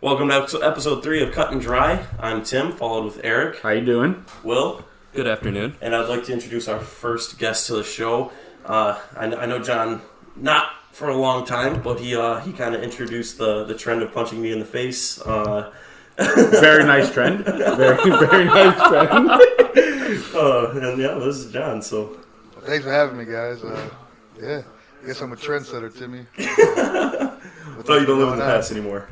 Welcome to episode 3 of Cut and Dry. I'm Tim, followed with Aeryk. How you doing? Will. Good afternoon. And I'd like to introduce our first guest to the show. I know John, not for a long time, but he kind of introduced the trend of punching me in the face. Very nice trend. Very nice trend. And yeah, this is John. So thanks for having me, guys. I guess I'm a trendsetter, Timmy. I thought you don't live in the past anymore.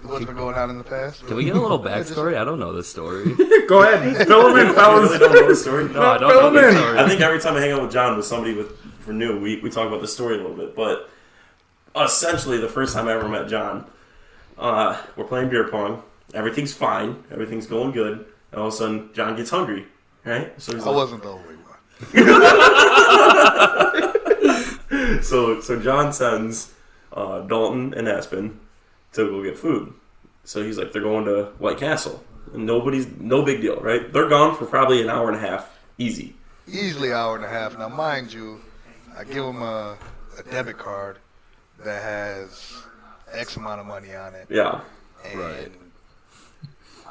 What's been going on in the past? Can we get a little backstory? I don't know this story. Go ahead. Fill him in, fellas. You really don't know the story? No, I don't know the story. I think every time I hang out with John with somebody for new, we talk about the story a little bit. But essentially, the first time I ever met John, we're playing beer pong. Everything's fine. Everything's going good. And all of a sudden, John gets hungry. Right? So he's I wasn't the only one. So John sends Dalton and Aspen to go get food. So he's like, they're going to White Castle. And no big deal, right? They're gone for probably an hour and a half. Easy. Easily hour and a half. Now, mind you, I give him a debit card that has X amount of money on it. Yeah. And Right.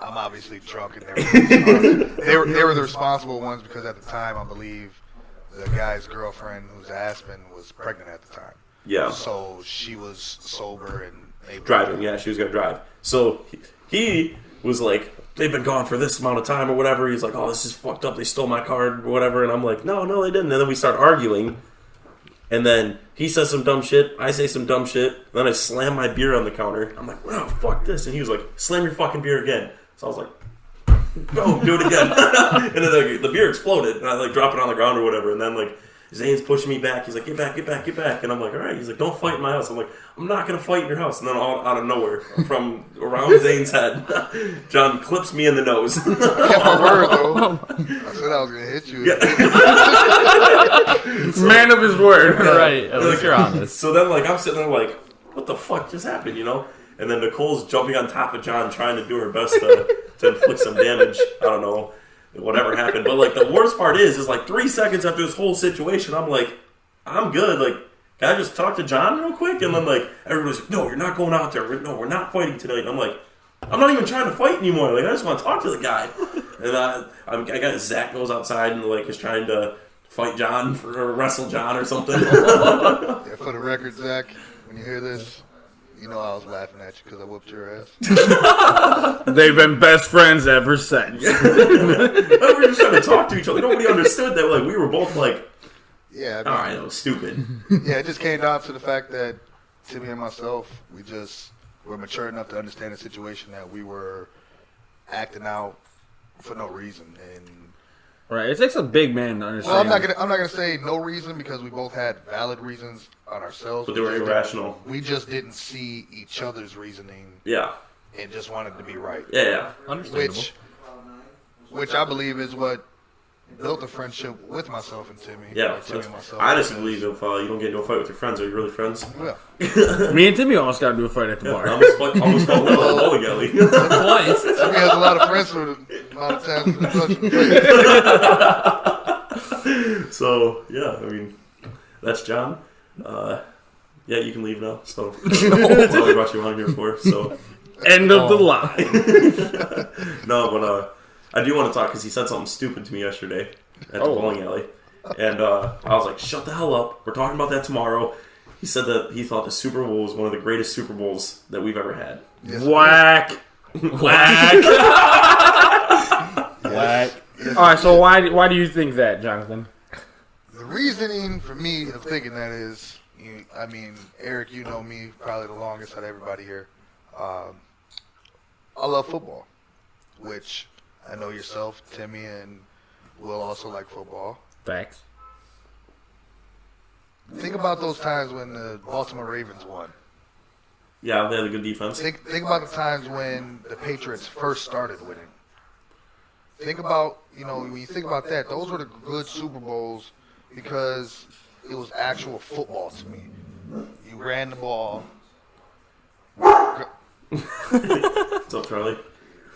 I'm obviously drunk and everything. They were the responsible ones because at the time, I believe, the guy's girlfriend, who's Aspen, was pregnant at the time. Yeah. So she was sober and able Driving, yeah, she was going to drive. So he was like, they've been gone for this amount of time or whatever. He's like, oh, this is fucked up. They stole my card or whatever. And I'm like, no, they didn't. And then we start arguing. And then he says some dumb shit. I say some dumb shit. Then I slam my beer on the counter. I'm like, wow, fuck this. And he was like, slam your fucking beer again. So I was like, go, do it again. And then the beer exploded. And I like drop it on the ground or whatever. And then like Zane's pushing me back. He's like, get back. And I'm like, all right. He's like, don't fight in my house. I'm like, I'm not going to fight in your house. And then all out of nowhere, from around Zane's head, John clips me in the nose. kept my word, though. I said I was going to hit you. Yeah. Man of his word. Right, at least you're honest. So then, like, I'm sitting there like, what the fuck just happened, you know? And then Nicole's jumping on top of John, trying to do her best to inflict some damage. I don't know, whatever happened. But, like, the worst part is like 3 seconds after this whole situation, I'm like, I'm good. Like, can I just talk to John real quick? And then, like, everybody's like, no, you're not going out there. No, we're not fighting tonight. And I'm like, I'm not even trying to fight anymore. Like, I just want to talk to the guy. And I got Zach goes outside and, like, is trying to fight John or wrestle John or something. Yeah, for the record, Zach, when you hear this, you know I was laughing at you because I whooped your ass. They've been best friends ever since. We were just trying to talk to each other. Nobody understood that. Like, we were both like, Yeah, all right, that was stupid. Yeah, it just came down to the fact that Timmy and myself, we just were mature enough to understand the situation that we were acting out for no reason. And Right, it takes a big man to understand. well, I'm not gonna say no reason because we both had valid reasons on ourselves. But they were irrational. We just didn't see each other's reasoning Yeah. and just wanted to be right. Yeah. Understandable. Which I believe is what built a friendship with myself and Timmy. Yeah. Or Timmy and myself. I honestly believe if you don't get into a fight with your friends, are you really friends? Yeah. Me and Timmy almost got to do a fight at the Yeah, I bar. almost fought Will at the bowling alley. Twice. Timmy has a lot of friends for the amount of times he's been touching the face. So, yeah, I mean, that's John. Yeah, you can leave now. So, that's all we brought you on here for. So, End of the line. no, but I do want to talk because he said something stupid to me yesterday at the bowling alley. And I was like, shut the hell up. We're talking about that tomorrow. He said that he thought the Super Bowl was one of the greatest Super Bowls that we've ever had. Yes, Whack. Whack. Whack. yes, All right, so why do you think that, Jonathan? The reasoning for me of thinking that is, I mean, Aeryk, you know me probably the longest out of everybody here. I love football, which I know yourself, Timmy, and Will also like football. Facts. Think about those times when the Baltimore Ravens won. Yeah, they had a good defense. Think about the times when the Patriots first started winning. Think about, when you think about that, those were the good Super Bowls because it was actual football to me. You ran the ball. What's up, Charlie?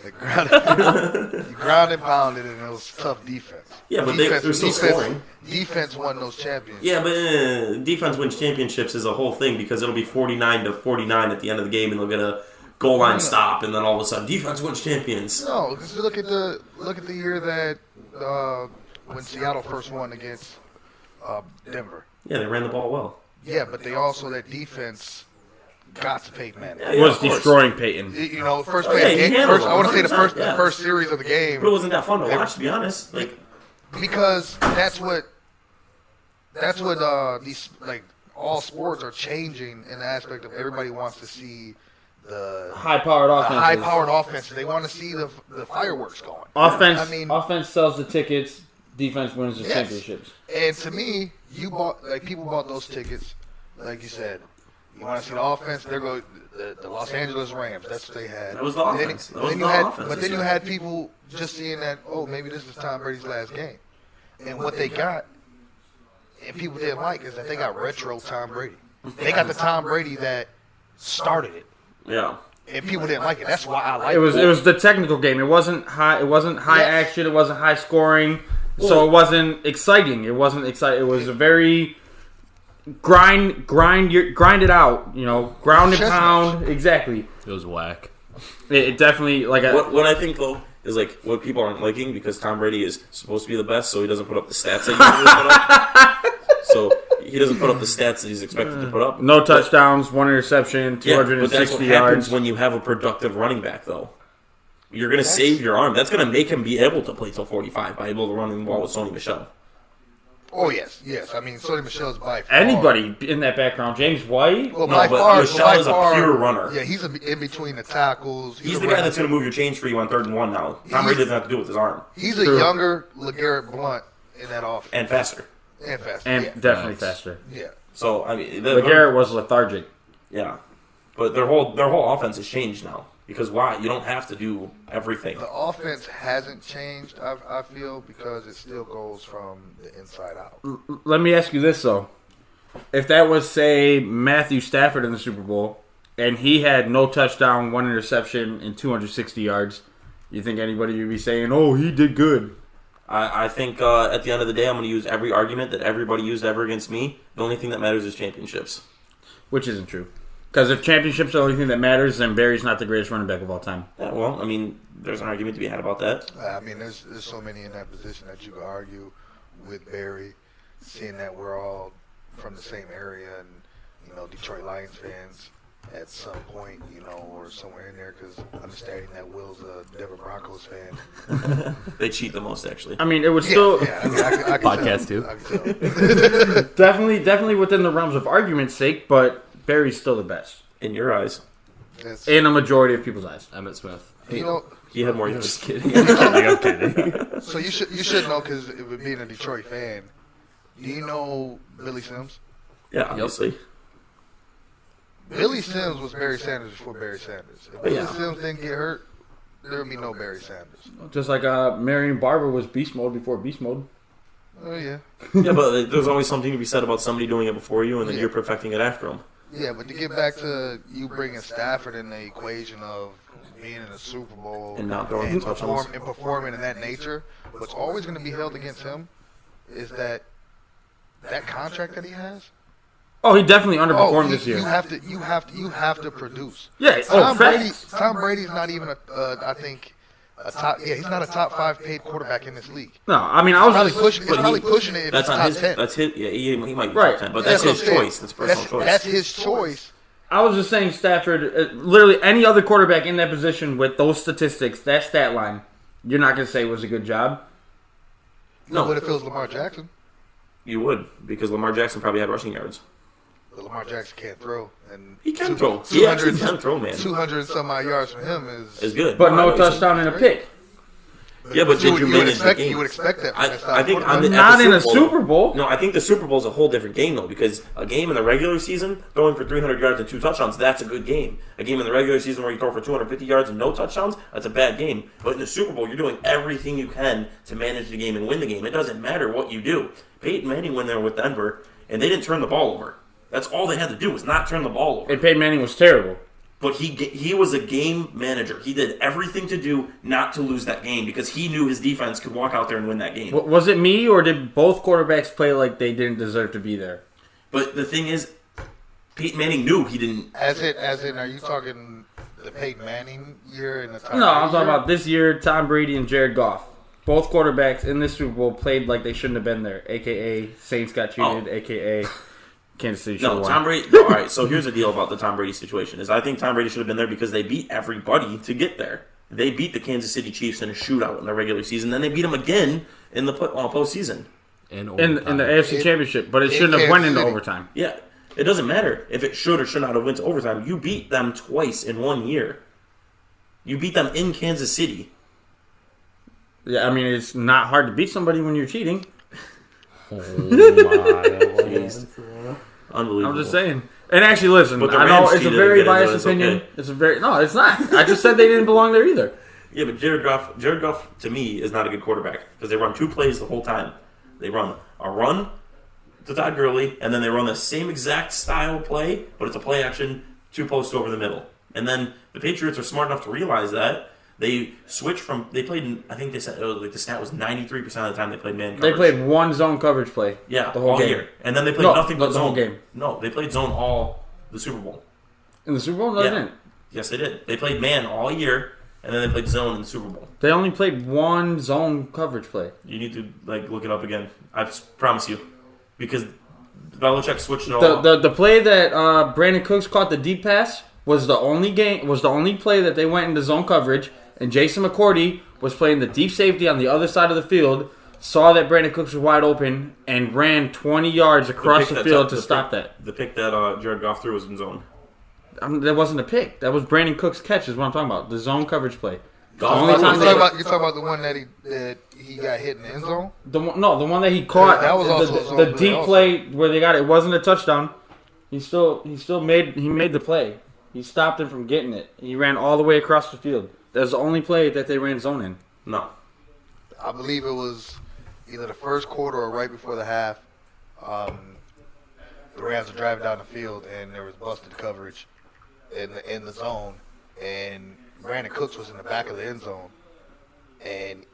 You ground and pounded, and it was tough defense. Yeah, but they're still scoring. Defense won those championships. Yeah, but defense wins championships is a whole thing because it'll be 49-49 at the end of the game, and they'll get a goal line stop, and then all of a sudden defense wins champions. No, just look at the year that when Seattle first won against Denver. Yeah, they ran the ball well. Yeah, but they also that defense got to Peyton Manning. Yeah, was of course. destroying Peyton. You know, first Oh, play yeah, of the he game. handled First, it, I want to say the 100%, yeah. first series of the game. But it wasn't that fun to watch, to be honest. Like, Because that's what these like all sports are changing in the aspect of everybody wants to see the High-powered offense. high-powered offense. They want to see the fireworks going. Offense. I mean, offense sells the tickets. Defense wins the Yes. championships. and to me, people bought those tickets, like you said. You want to see the offense? There go the Los Angeles Rams. That's what they had. That was the offense. That was Then the you had, offense but this then you year. had people just seeing that. Oh, maybe this is Tom Brady's last game, and what they got, and people didn't like, is that they got retro Tom Brady. They got the Tom Brady that started it, yeah. and people didn't like it. That's why I like It was the technical game. It wasn't high. It wasn't high Yes. action. It wasn't high scoring. So it wasn't exciting. It wasn't exciting. It was a very grind it out. You know, ground and Chestnuts. pound. Exactly. It was whack. It definitely like What I think, though, is like what people aren't liking because Tom Brady is supposed to be the best, so he doesn't put up the stats that he usually put up. So he doesn't put up the stats that he's expected to put up. no touchdowns, one interception, Yeah, but that's 260 what happens yards. when you have a productive running back, though. You're going to save your arm. That's going to make him be able to play till 45 by able to run the ball with Sony Michel. Oh yes. I mean, Sonny Michel's by far. Anybody in that background, James White. Well, No, by but far, Michel by is a far, pure runner. Yeah, he's in between the tackles. He's the guy that's going to move your chains for you on 3rd and 1 now. Tom Brady doesn't have to do it with his arm. He's a True. younger LeGarrette Blunt in that offense. And faster. And fast. And yeah. definitely Nice. faster. Yeah. So, I mean... LeGarrette was lethargic. Yeah. But their whole offense has changed now. Because why? You don't have to do everything. The offense hasn't changed, I feel, because it still goes from the inside out. Let me ask you this though: if that was, say, Matthew Stafford in the Super Bowl, and he had no touchdown, one interception, and 260 yards, you think anybody would be saying, "Oh, he did good"? I think at the end of the day, I'm going to use every argument that everybody used ever against me. The only thing that matters is championships. Which isn't true. Because if championships are the only thing that matters, then Barry's not the greatest running back of all time. Yeah, well, I mean, there's an argument to be had about that. I mean, there's so many in that position that you could argue with Barry, seeing that we're all from the same area and, you know, Detroit Lions fans at some point, you know, or somewhere in there, because understanding that Will's a Denver Broncos fan. They cheat the most, actually. I mean, it was still Yeah, I mean, I can Podcast tell. too. I can tell. definitely within the realms of argument's sake, but Barry's still the best. In your eyes. That's- In a majority of people's eyes. Emmett Smith. you know, He had more I'm yards. just kidding. I'm kidding. so you should know, because with being a Detroit fan, do you know Billy Sims? Yeah, obviously. Billy Sims was Barry Sanders before Barry Sanders. If Billy Yeah. Sims didn't get hurt, there would be no Barry Sanders. Just like Marion Barber was beast mode before beast mode. Oh yeah, Yeah, but there's always something to be said about somebody doing it before you, and then Yeah. you're perfecting it after them. yeah. But to get back to you bringing Stafford in the equation of being in a Super Bowl And not throwing touchdowns. performing in that nature, what's always going to be held against him is that contract that he has. Oh, he definitely underperformed you- this year. You have to produce. Yeah, Tom facts. Brady's not even I think a top. Yeah, he's not a top 5 paid quarterback in this league. No, I mean, I was Probably just, pushing. He's but probably he- pushing it. If That's it's on top his. 10. That's his. Yeah, he might be Right. top 10, but That's that's his what I'm saying. choice. That's personal choice. That's his choice. I was just saying Stafford, literally any other quarterback in that position with those statistics, that stat line, you're not going to say was a good job. No. What if it was Lamar Jackson? You would, because Lamar Jackson probably had rushing yards. But Lamar Jackson can't throw, and He can throw. He actually can throw, man. 200 and some odd yards from him It's is. good. But I no know he's- touchdown and a pick. Yeah, but did you would manage the expect, game? You would expect that. From that I think on the, at Not the in a Bowl, Super Bowl. No, I think the Super Bowl is a whole different game, though, because a game in the regular season, going for 300 yards and 2 touchdowns, that's a good game. A game in the regular season where you throw for 250 yards and no touchdowns, that's a bad game. But in the Super Bowl, you're doing everything you can to manage the game and win the game. It doesn't matter what you do. Peyton Manning went there with Denver, and they didn't turn the ball over. That's all they had to do was not turn the ball over. And Peyton Manning was terrible. But he was a game manager. He did everything to do not to lose that game because he knew his defense could walk out there and win that game. Was it me, or did both quarterbacks play like they didn't deserve to be there? But the thing is, Peyton Manning knew he didn't. As in, are you talking the Peyton Manning year and the Tom No, I'm Brady talking year? about this year. Tom Brady and Jared Goff, both quarterbacks in this Super Bowl, played like they shouldn't have been there. AKA Saints got cheated. AKA Kansas City should have No, won. Tom Brady. No, all right, so here's the deal about the Tom Brady situation: is I think Tom Brady should have been there because they beat everybody to get there. They beat the Kansas City Chiefs in a shootout in the regular season. Then they beat them again in the postseason. In the AFC Championship, but it shouldn't have went into overtime. Yeah, it doesn't matter if it should or should not have went to overtime. You beat them twice in 1 year. You beat them in Kansas City. Yeah, I mean it's not hard to beat somebody when you're cheating. Oh my Jeez. Unbelievable. I'm just saying. And actually, listen, But the I know Rams it's a cheated very again, biased so it's opinion. okay. It's a very no, it's not. I just said they didn't belong there either. Yeah, but Jared Goff to me is not a good quarterback because they run 2 plays the whole time. They run a run to Todd Gurley, and then they run the same exact style play, but it's a play action 2 posts over the middle. And then the Patriots are smart enough to realize that. They switched from, they played, I think they said, the stat was 93% of the time they played man coverage. They played one zone coverage play. Yeah, the whole all game. year. And then they played No, nothing but the zone. whole game. No, they played zone all the Super Bowl. In the Super Bowl? No, Yeah. they didn't. Yes, they did. They played man all year, and then they played zone in the Super Bowl. They only played one zone coverage play. You need to look it up again. I promise you, because Belichick switched it all. The play that Brandon Cooks caught the deep pass was the only play that they went into zone coverage, and Jason McCourty was playing the deep safety on the other side of the field, saw that Brandon Cooks was wide open, and ran 20 yards across the field to stop that. The pick that Jared Goff threw was in zone. That wasn't a pick. That was Brandon Cook's catch. Is what I'm talking about. The zone coverage play. Goff only was- time You they- talking about the one that he got hit in the end zone? The one that he caught. That was also the zone deep play play where they got it wasn't a touchdown. He still made the play. He stopped him from getting it. He ran all the way across the field. That's the only play that they ran zone in. No. I believe it was either the first quarter or right before the half. The Rams were driving down the field and there was busted coverage in the zone, and Brandon Cooks was in the back of the end zone, and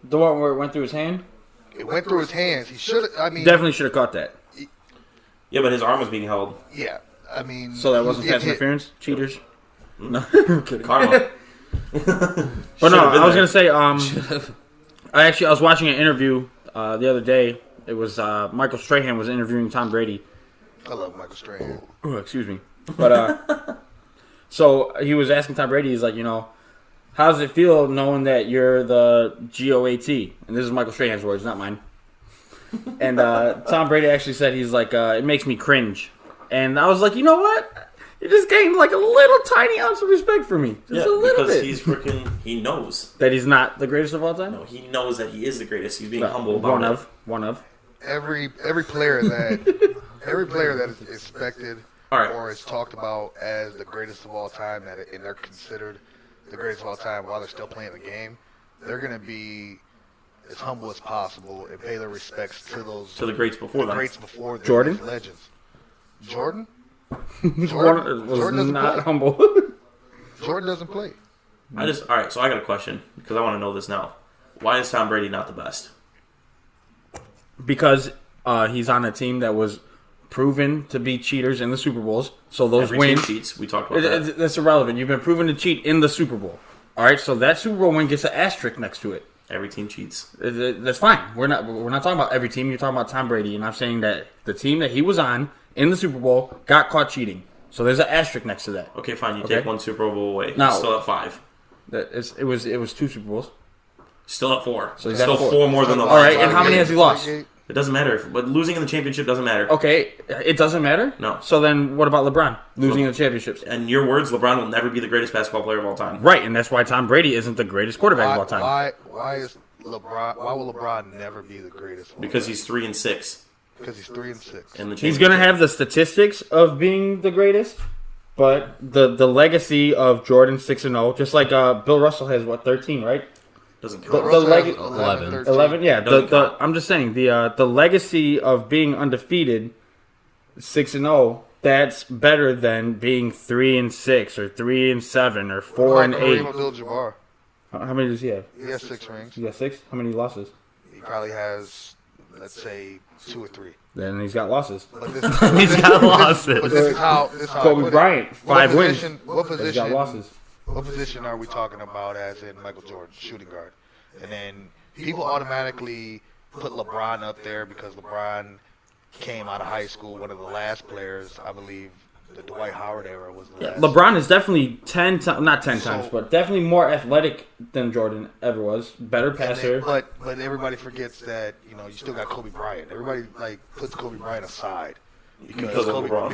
The one where it went through his hand. it went through his hands. He should. I mean, Definitely should have caught that. Yeah, but his arm was being held. yeah. I mean, So that wasn't he pass hit- interference. Cheaters. No, I'm kidding. Karma. But no, I was gonna say. I was watching an interview the other day. It was Michael Strahan was interviewing Tom Brady. I love Michael Strahan. Oh, excuse me. But so he was asking Tom Brady. He's like, how does it feel knowing that you're the GOAT? And this is Michael Strahan's words, not mine. And Tom Brady actually said he's like, it makes me cringe. And I was like, you know what? You just gained like a little tiny ounce of respect for me. Just a little because bit. he knows. That he's not the greatest of all time? No, he knows that he is the greatest. He's being No, humble about it. One of. Every player that is expected All right. or is talked about as the greatest of all time, and they're considered the greatest of all time while they're still playing the game, they're gonna be as humble as possible and pay their respects to To the greats before them. greats before them, Jordan? these legends. Jordan Was doesn't not play. humble. Jordan doesn't play. All right, so I got a question because I want to know this now. Why is Tom Brady not the best? Because he's on a team that was proven to be cheaters in the Super Bowls. So those Every team wins, cheats. We talked about that. that's irrelevant. You've been proven to cheat in the Super Bowl. All right, so that Super Bowl win gets an asterisk next to it. Every team cheats. That's fine. We're not talking about every team. You're talking about Tom Brady, and I'm saying that the team that he was on in the Super Bowl got caught cheating. So there's an asterisk next to that. Okay, fine. You Okay. take one Super Bowl away. No. He's still at 5. It was 2 Super Bowls. Still at 4. So he's Still at 4. 4 more than the All right, Lions. and how many has he lost? It doesn't matter. But losing in the championship doesn't matter. Okay, it doesn't matter? No. So then what about LeBron losing the championships? In your words, LeBron will never be the greatest basketball player of all time. Right, and that's why Tom Brady isn't the greatest quarterback of all time. Why will LeBron never be the greatest? of all Because time? he's 3 and 6 because he's 3-6. in the He's championship. going to have the statistics of being the greatest, but the legacy of Jordan 6-0, just like Bill Russell has, 13, right? Doesn't The count. Russell has leg- 11. 13. 11, yeah. Doesn't count. I'm just saying, the legacy of being undefeated, 6-0, that's better than being 3-6 or 3-7 or 4-8. Kareem Abdul-Jabbar. How many does he have? He has 6 rings. He got 6? How many losses? He probably has, let's say, 2 or 3. Then he's got losses. But this, He's got losses. But this is how I Kobe put it. Bryant, 5 wins. What He's got position? losses. What position are we talking about as in Michael Jordan, shooting guard? And then people automatically put LeBron up there because LeBron came out of high school, one of the last players, I believe, the Dwight Howard era was the last. LeBron is definitely not 10 times, So- but definitely more athletic than Jordan ever was. Better And passer. then, but everybody forgets that, you still got Kobe Bryant. Everybody puts Kobe Bryant aside Because of LeBron.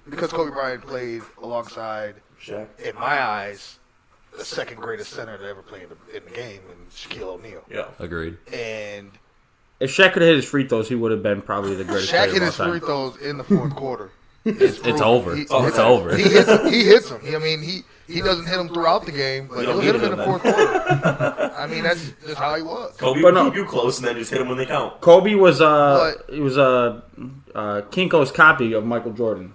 because Kobe Bryant played alongside, Shaq. in my eyes, the second greatest center to ever play in the game, and Shaquille O'Neal. Yeah. Agreed. And If Shaq could have hit his free throws, he would have been probably the greatest Shaq player hit of his all free time. throws in the fourth quarter. It's over. It's over. He hits them. He doesn't hit them throughout the game, but he'll hit them in the fourth quarter. I mean, that's just how he was. Kobe But would no. keep you close and then just hit them when they count. Kobe was But- Kinko's copy of Michael Jordan.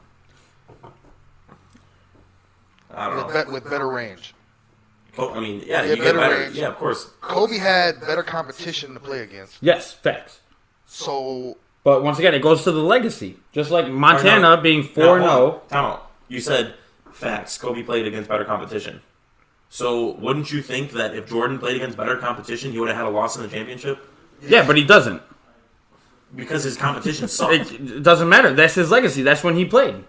I don't know. With better range. I mean, yeah, Yeah, you get better better. range. Yeah, of course. Kobe had better competition to play against. Yes, facts. So But once again, it goes to the legacy. Just like Montana being 4-0. Time out. You said facts. Kobe played against better competition. So wouldn't you think that if Jordan played against better competition, he would have had a loss in the championship? Yeah, but he doesn't. Because his competition sucked. It doesn't matter. That's his legacy. That's when he played.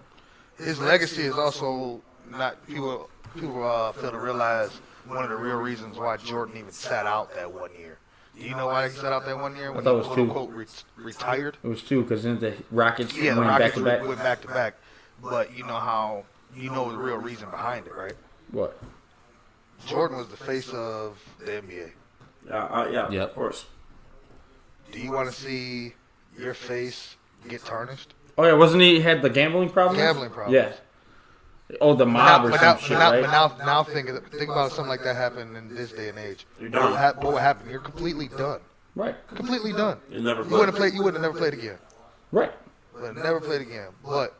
his legacy is also not people fail to realize one of the real reasons why Jordan even sat out that 1 year. Do you know why he sat out that 1 year when thought he it was quote two. unquote retired? It was 2 because then the Rockets Yeah, the went Rockets back-to-back. went back to back. But you know the real reason behind it, right? What? Jordan was the face of the NBA. Yeah, Yep. of course. Do you want to see your face get tarnished? Oh, yeah. Wasn't he had the gambling problem? Gambling problems. Yeah. Oh, the mob or some shit, right? But now think about something like that happening in this day and age. You're done. What would happen? You're completely done. Right. Completely done. You never You wouldn't have never played again. Right. But never played again. But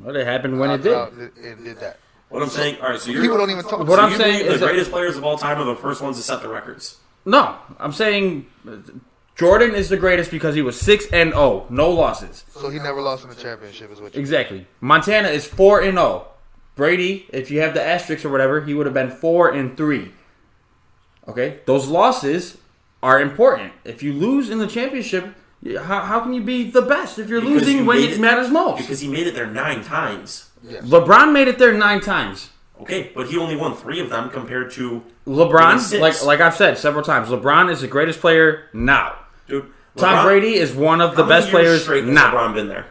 Well, it happened when it did. It did that. What I'm saying, all right, so People don't even talk. What so I'm you saying believe is the that- greatest players of all time are the first ones to set the records. No, I'm saying Jordan is the greatest because he was 6-0, no losses. So he never lost in the championship, is what you. Exactly. Montana is 4-0. Brady, if you have the asterisk or whatever, he would have been 4-3. Okay, those losses are important. If you lose in the championship, how can you be the best if you're Because losing you when made it it- matters most? Because he made it there 9 times. Yes. LeBron made it there 9 times. Okay, but he only won 3 of them compared to LeBron, 6. like I've said several times, LeBron is the greatest player now. Dude, Tom LeBron- Brady is one of the how many best years players straight has now. LeBron been there?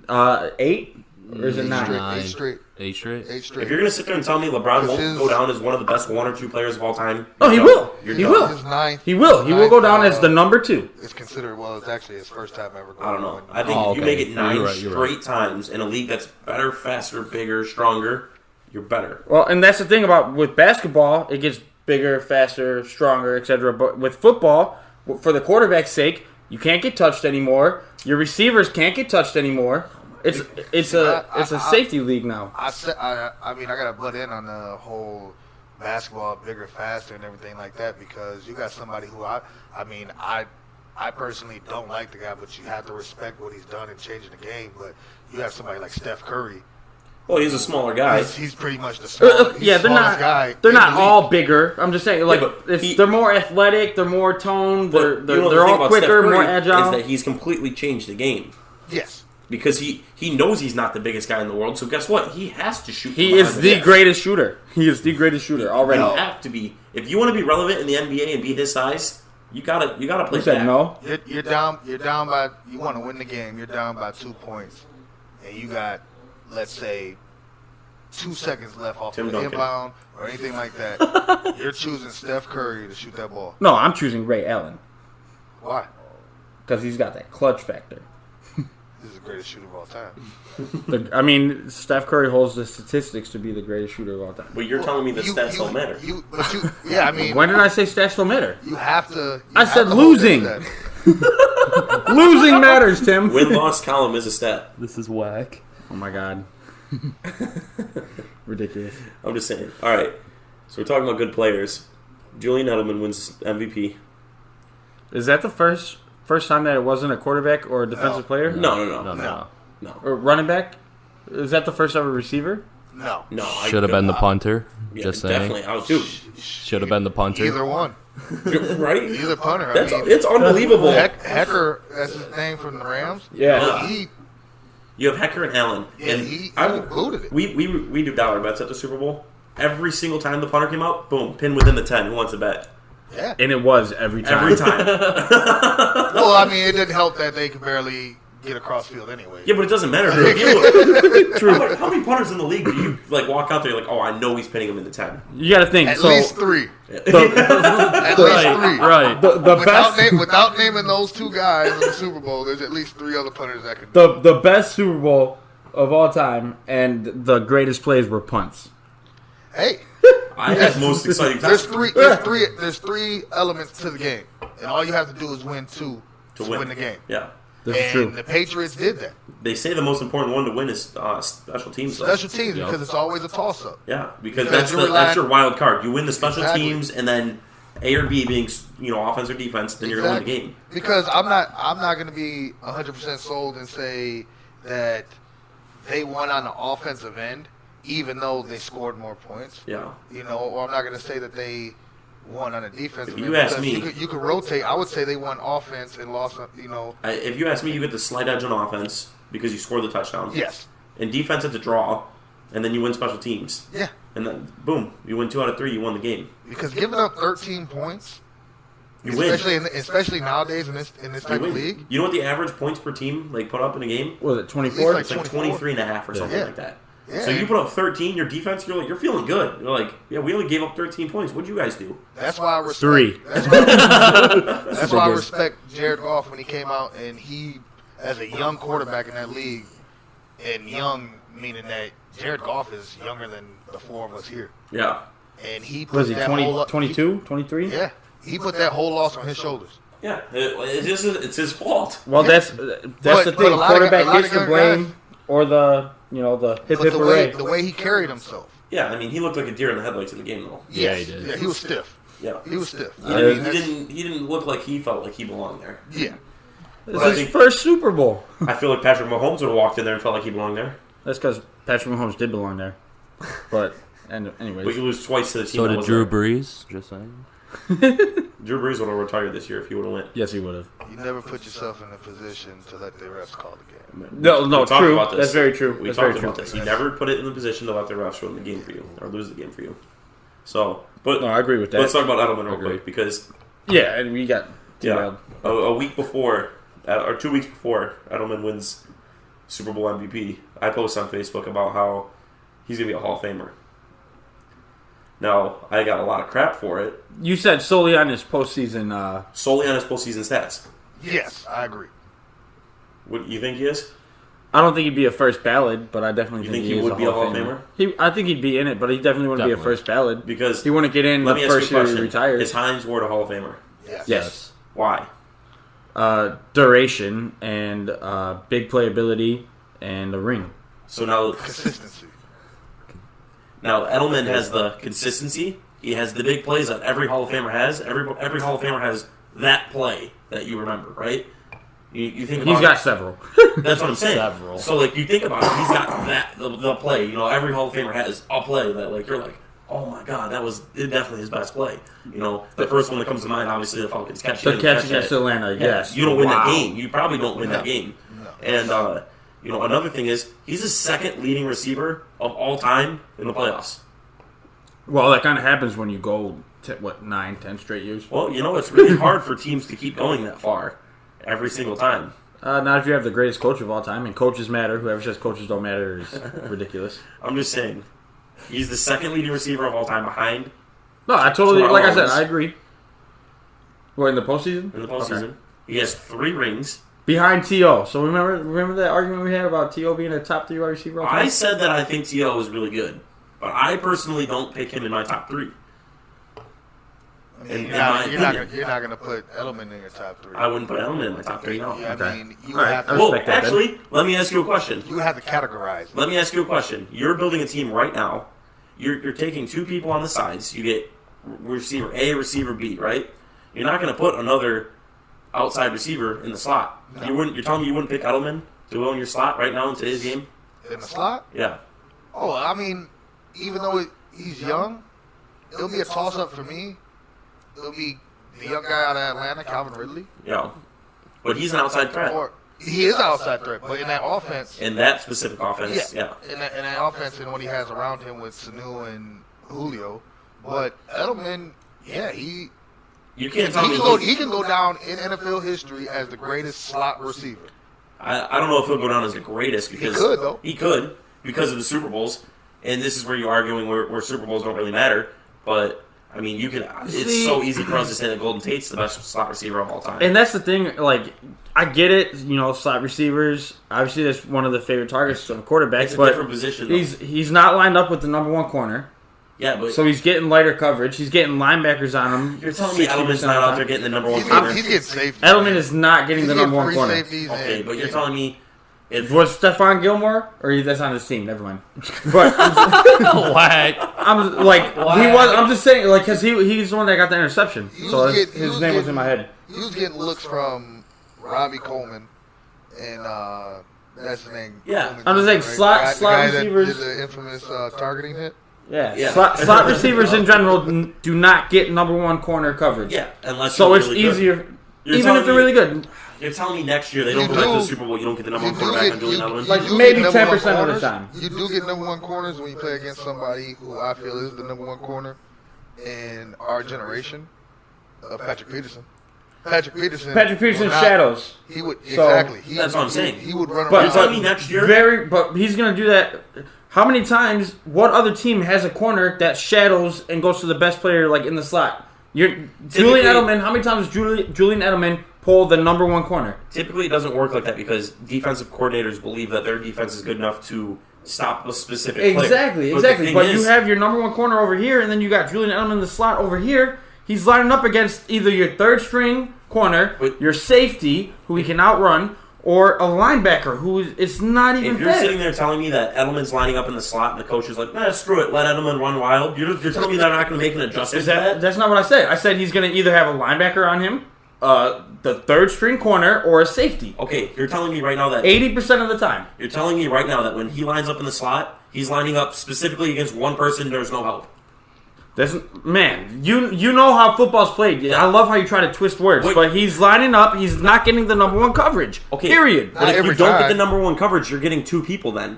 8 or is it 9? Eight straight. 8 straight. 8 straight. If you're gonna sit there and tell me LeBron won't his- go down as one of the best 1 or 2 players of all time, Oh, he you're will. done. You're He done. will. His ninth. He will. He will go down as the number 2. It's considered. Well, it's actually his first time ever. Going I don't know. on. I think Oh, if you okay. make it 9 You're right, you're straight right. times in a league that's better, faster, bigger, stronger, you're better. Well, and that's the thing about with basketball, it gets bigger, faster, stronger, etc. But with football, for the quarterback's sake, you can't get touched anymore. Your receivers can't get touched anymore. It's a safety league now. I mean, I gotta butt in on the whole basketball bigger, faster, and everything like that because you got somebody who I personally don't like the guy, but you have to respect what he's done in changing the game. But you have somebody like Steph Curry. Well, he's a smaller guy. He's pretty much the smallest, Yeah, they're not. guy. They're in not the league. all bigger. I'm just saying, like but they're more athletic. They're more toned. They're But you know the they're thing all about quicker, Steph Curry more agile. Is that he's completely changed the game Yes. because he knows he's not the biggest guy in the world. So guess what? He has to shoot. He from is behind the net. greatest shooter. He is the greatest shooter already. You have to be if you want to be relevant in the NBA and be his size. You gotta play You said back. no. You're down by. You want to win the game. You're down by 2 points, and you got, let's say, 2 seconds left off Tim of the Duncan. inbound or anything like that. You're choosing Steph Curry to shoot that ball. No, I'm choosing Ray Allen Why? because he's got that clutch factor. This is the greatest shooter of all time. I mean, Steph Curry holds the statistics to be the greatest shooter of all time. But you're telling me that stats don't matter. Yeah, I mean, When did I say stats don't matter? you have to. I said losing. Losing matters, Tim. Win-loss column is a stat. This is whack. Oh my god. Ridiculous. I'm just saying. All right. So we're talking about good players. Julian Edelman wins MVP. Is that the first time that it wasn't a quarterback or a defensive player? No. No. No. Or running back? Is that the first ever receiver? No. Should have been the punter. Yeah, Just saying. definitely out too. Should have been the punter. Either one. Right? Either punter. It's unbelievable. Hecker, that's his name from the Rams. Yeah. You have Hecker and Allen. Yeah, and he I booted it. We do dollar bets at the Super Bowl. Every single time the punter came out, boom, pin within the 10. Who wants to bet? Yeah. And it was every time. Every time. Well, I mean, it didn't help that they could barely get across field anyway. Yeah, but it doesn't matter. True. How many punters in the league do you walk out there like, oh, I know he's pinning him in the 10? You got to think. At least 3. At least 3. Right. The best. Without naming those 2 guys in the Super Bowl, there's at least 3 other punters that could. The best Super Bowl of all time, and the greatest plays were punts. Hey, I have most exciting time. there's three elements to the game, and all you have to do is win 2 to win the game. Yeah. That's true. The Patriots did that. They say the most important one to win is special teams. Though. Special teams, because it's always a toss-up. Yeah, because that's your wild card. You win the special teams, and then A or B being offense or defense, then you're going to win the game. Because I'm not going to be 100% sold and say that they won on the offensive end, even though they scored more points. Yeah. Or I'm not going to say that they won on the defensive end. You ask me, you could rotate. I would say they won offense and lost. If you ask me, you get the slight edge on offense because you scored the touchdown. Yes. And defense, it's a draw, and then you win special teams. Yeah. And then boom, you win 2 out of 3. You won the game. Because giving up 13 points, you win. Especially nowadays in this type of league. You know what the average points per team put up in a game? Was it 24? It's like 23 and a half or something like that. Yeah. So you put up 13, your defense, you're feeling good. You're like, yeah, we only gave up 13 points. What'd you guys do? That's why I respect 3. That's why I respect Jared Goff when he came out, and he, as a young quarterback in that league, and young meaning that Jared Goff is younger than the 4 of us here. Yeah. And he put Was he that 22, 23? Yeah. He put that whole loss on his shoulders. Yeah, it's his fault. Well, that's the thing. Quarterback gets the blame, or the hip hip hooray. The way he carried himself. Yeah, I mean, he looked like a deer in the headlights in the game, though. Yeah, he did. Yeah, he was stiff. Yeah, he was stiff. He didn't look like he felt like he belonged there. Yeah, this is his first Super Bowl. I feel like Patrick Mahomes would have walked in there and felt like he belonged there. That's because Patrick Mahomes did belong there. But anyways, you lose twice to the team. So did Drew Brees. Just saying. Drew Brees would have retired this year if he would have went. Yes, he would have. You never put yourself in a position to let the refs call the game. No, true. That's very true. We talked about this. You never put it in the position to let the refs win the game for you or lose the game for you. So, but no, I agree with that. Let's talk about Edelman real quick because and we got a week before or 2 weeks before Edelman wins Super Bowl MVP, I post on Facebook about how he's gonna be a Hall of Famer. Now, I got a lot of crap for it. You said solely on his postseason. Solely on his postseason stats. Yes, I agree. What you think he is? I don't think he'd be a first ballot, but I definitely think he would be a Hall of Famer. I think he'd be in it, but he definitely wouldn't be a first ballot because he wouldn't get in the first year he retired. Is Hines Ward a Hall of Famer? Yes. Why? Duration and big playability and a ring. So now consistency. Now Edelman has the consistency. He has the big plays that every Hall of Famer has. Every Hall of Famer has that play that you remember, right? You think about he's got several. That's what I'm saying. Several. So you think about it, he's got that the play. Every Hall of Famer has a play that you're like, oh my god, that was definitely his best play. The first one that comes to mind, obviously, the Falcons catch. The catch against Atlanta, yes. You don't win that game. You probably don't win that game. No. And another thing is he's the second leading receiver of all time in the playoffs. Well, that kind of happens when you go 9, 10 straight years. Well, it's really hard for teams to keep going that far every single time. Not if you have the greatest coach of all time, and coaches matter. Whoever says coaches don't matter is ridiculous. I'm just saying, he's the second leading receiver of all time behind. No, I totally, like I said, I agree. What, in the postseason? In the postseason. Okay. He has 3 rings. Behind T.O. So remember that argument we had about T.O. being a top 3 wide receiver? I said that I think T.O. is really good, but I personally don't pick him in my top 3. You're not going to put Edelman in your top 3. I wouldn't put Edelman in my top 3, no. Yeah, okay. I mean, you would have to... Well, actually, let me ask you a question. You would have to categorize. Let me ask you a question. You're building a team right now. You're taking 2 people on the sides. You get receiver A, receiver B, right? You're not going to put another outside receiver in the slot. No. You're telling me you wouldn't pick Edelman to go in your slot right now in today's game? In the slot? Yeah. Oh, I mean, even though he's young, it'll be a toss-up for me. It'll be the young guy out of Atlanta, Calvin Ridley. Yeah. But he's an outside threat. Or he is an outside threat, but in that offense. In that specific offense, yeah. In that offense and what he has around him with Sanu and Julio. But Edelman, yeah, you can't tell me he can go down in NFL history as the greatest slot receiver. I don't know if he'll go down as the greatest because he could, though. He could because of the Super Bowls, and this is where you're arguing where Super Bowls don't really matter. But I mean, you can. It's so easy for us to say that Golden Tate's the best slot receiver of all time. And that's the thing. Like, I get it. You know, slot receivers. Obviously, that's one of the favorite targets of a quarterback. It's a different position. Though. He's not lined up with the number one corner. Yeah, but so he's getting lighter coverage. He's getting linebackers on him. You're telling me Edelman's not out there getting the number one corner? He's getting safety. Edelman is not getting the number one corner. Okay, but you're telling me was Stephon Gilmore or that's on his team? Never mind. But whack. I'm like he was. I'm just saying like because he's the one that got the interception. So his name was in my head. He was getting looks from Robbie Coleman and that's his name. Yeah, Coleman, I'm just saying right? slot guy receivers. That did the infamous targeting hit. Yeah. Slot receivers in general do not get number one corner coverage. Yeah, unless so it's really easier, even if they're really good. You're telling me next year they don't go back to the Super Bowl, you don't get the number one quarterback on Julian Edelman? Like maybe 10% of the time. You do get number one corners when you play against somebody who I feel is the number one corner in our generation, Patrick Peterson. Patrick Peterson shadows. He would exactly. That's what I'm saying. He would run around. But you're telling me next year? But he's going to do that. How many times? What other team has a corner that shadows and goes to the best player like in the slot? Julian Edelman. How many times does Julian Edelman pull the number one corner? Typically, it doesn't work like that because defensive coordinators believe that their defense is good enough to stop a specific player. Exactly. But you have your number one corner over here, and then you got Julian Edelman in the slot over here. He's lining up against either your third string corner, your safety, who he can outrun, or a linebacker who it's not even. If you're sitting there telling me that Edelman's lining up in the slot and the coach is like, nah, screw it, let Edelman run wild, you're telling me they're not going to make an adjustment to that? That's not what I said. I said he's going to either have a linebacker on him, the third string corner, or a safety. Okay, you're telling me right now that 80% of the time. You're telling me right now that when he lines up in the slot, he's lining up specifically against one person. There's no help. You know how football's played. Yeah. I love how you try to twist words, but he's lining up. He's not getting the number one coverage. Okay, period. But if you don't get the number one coverage, you're getting two people then.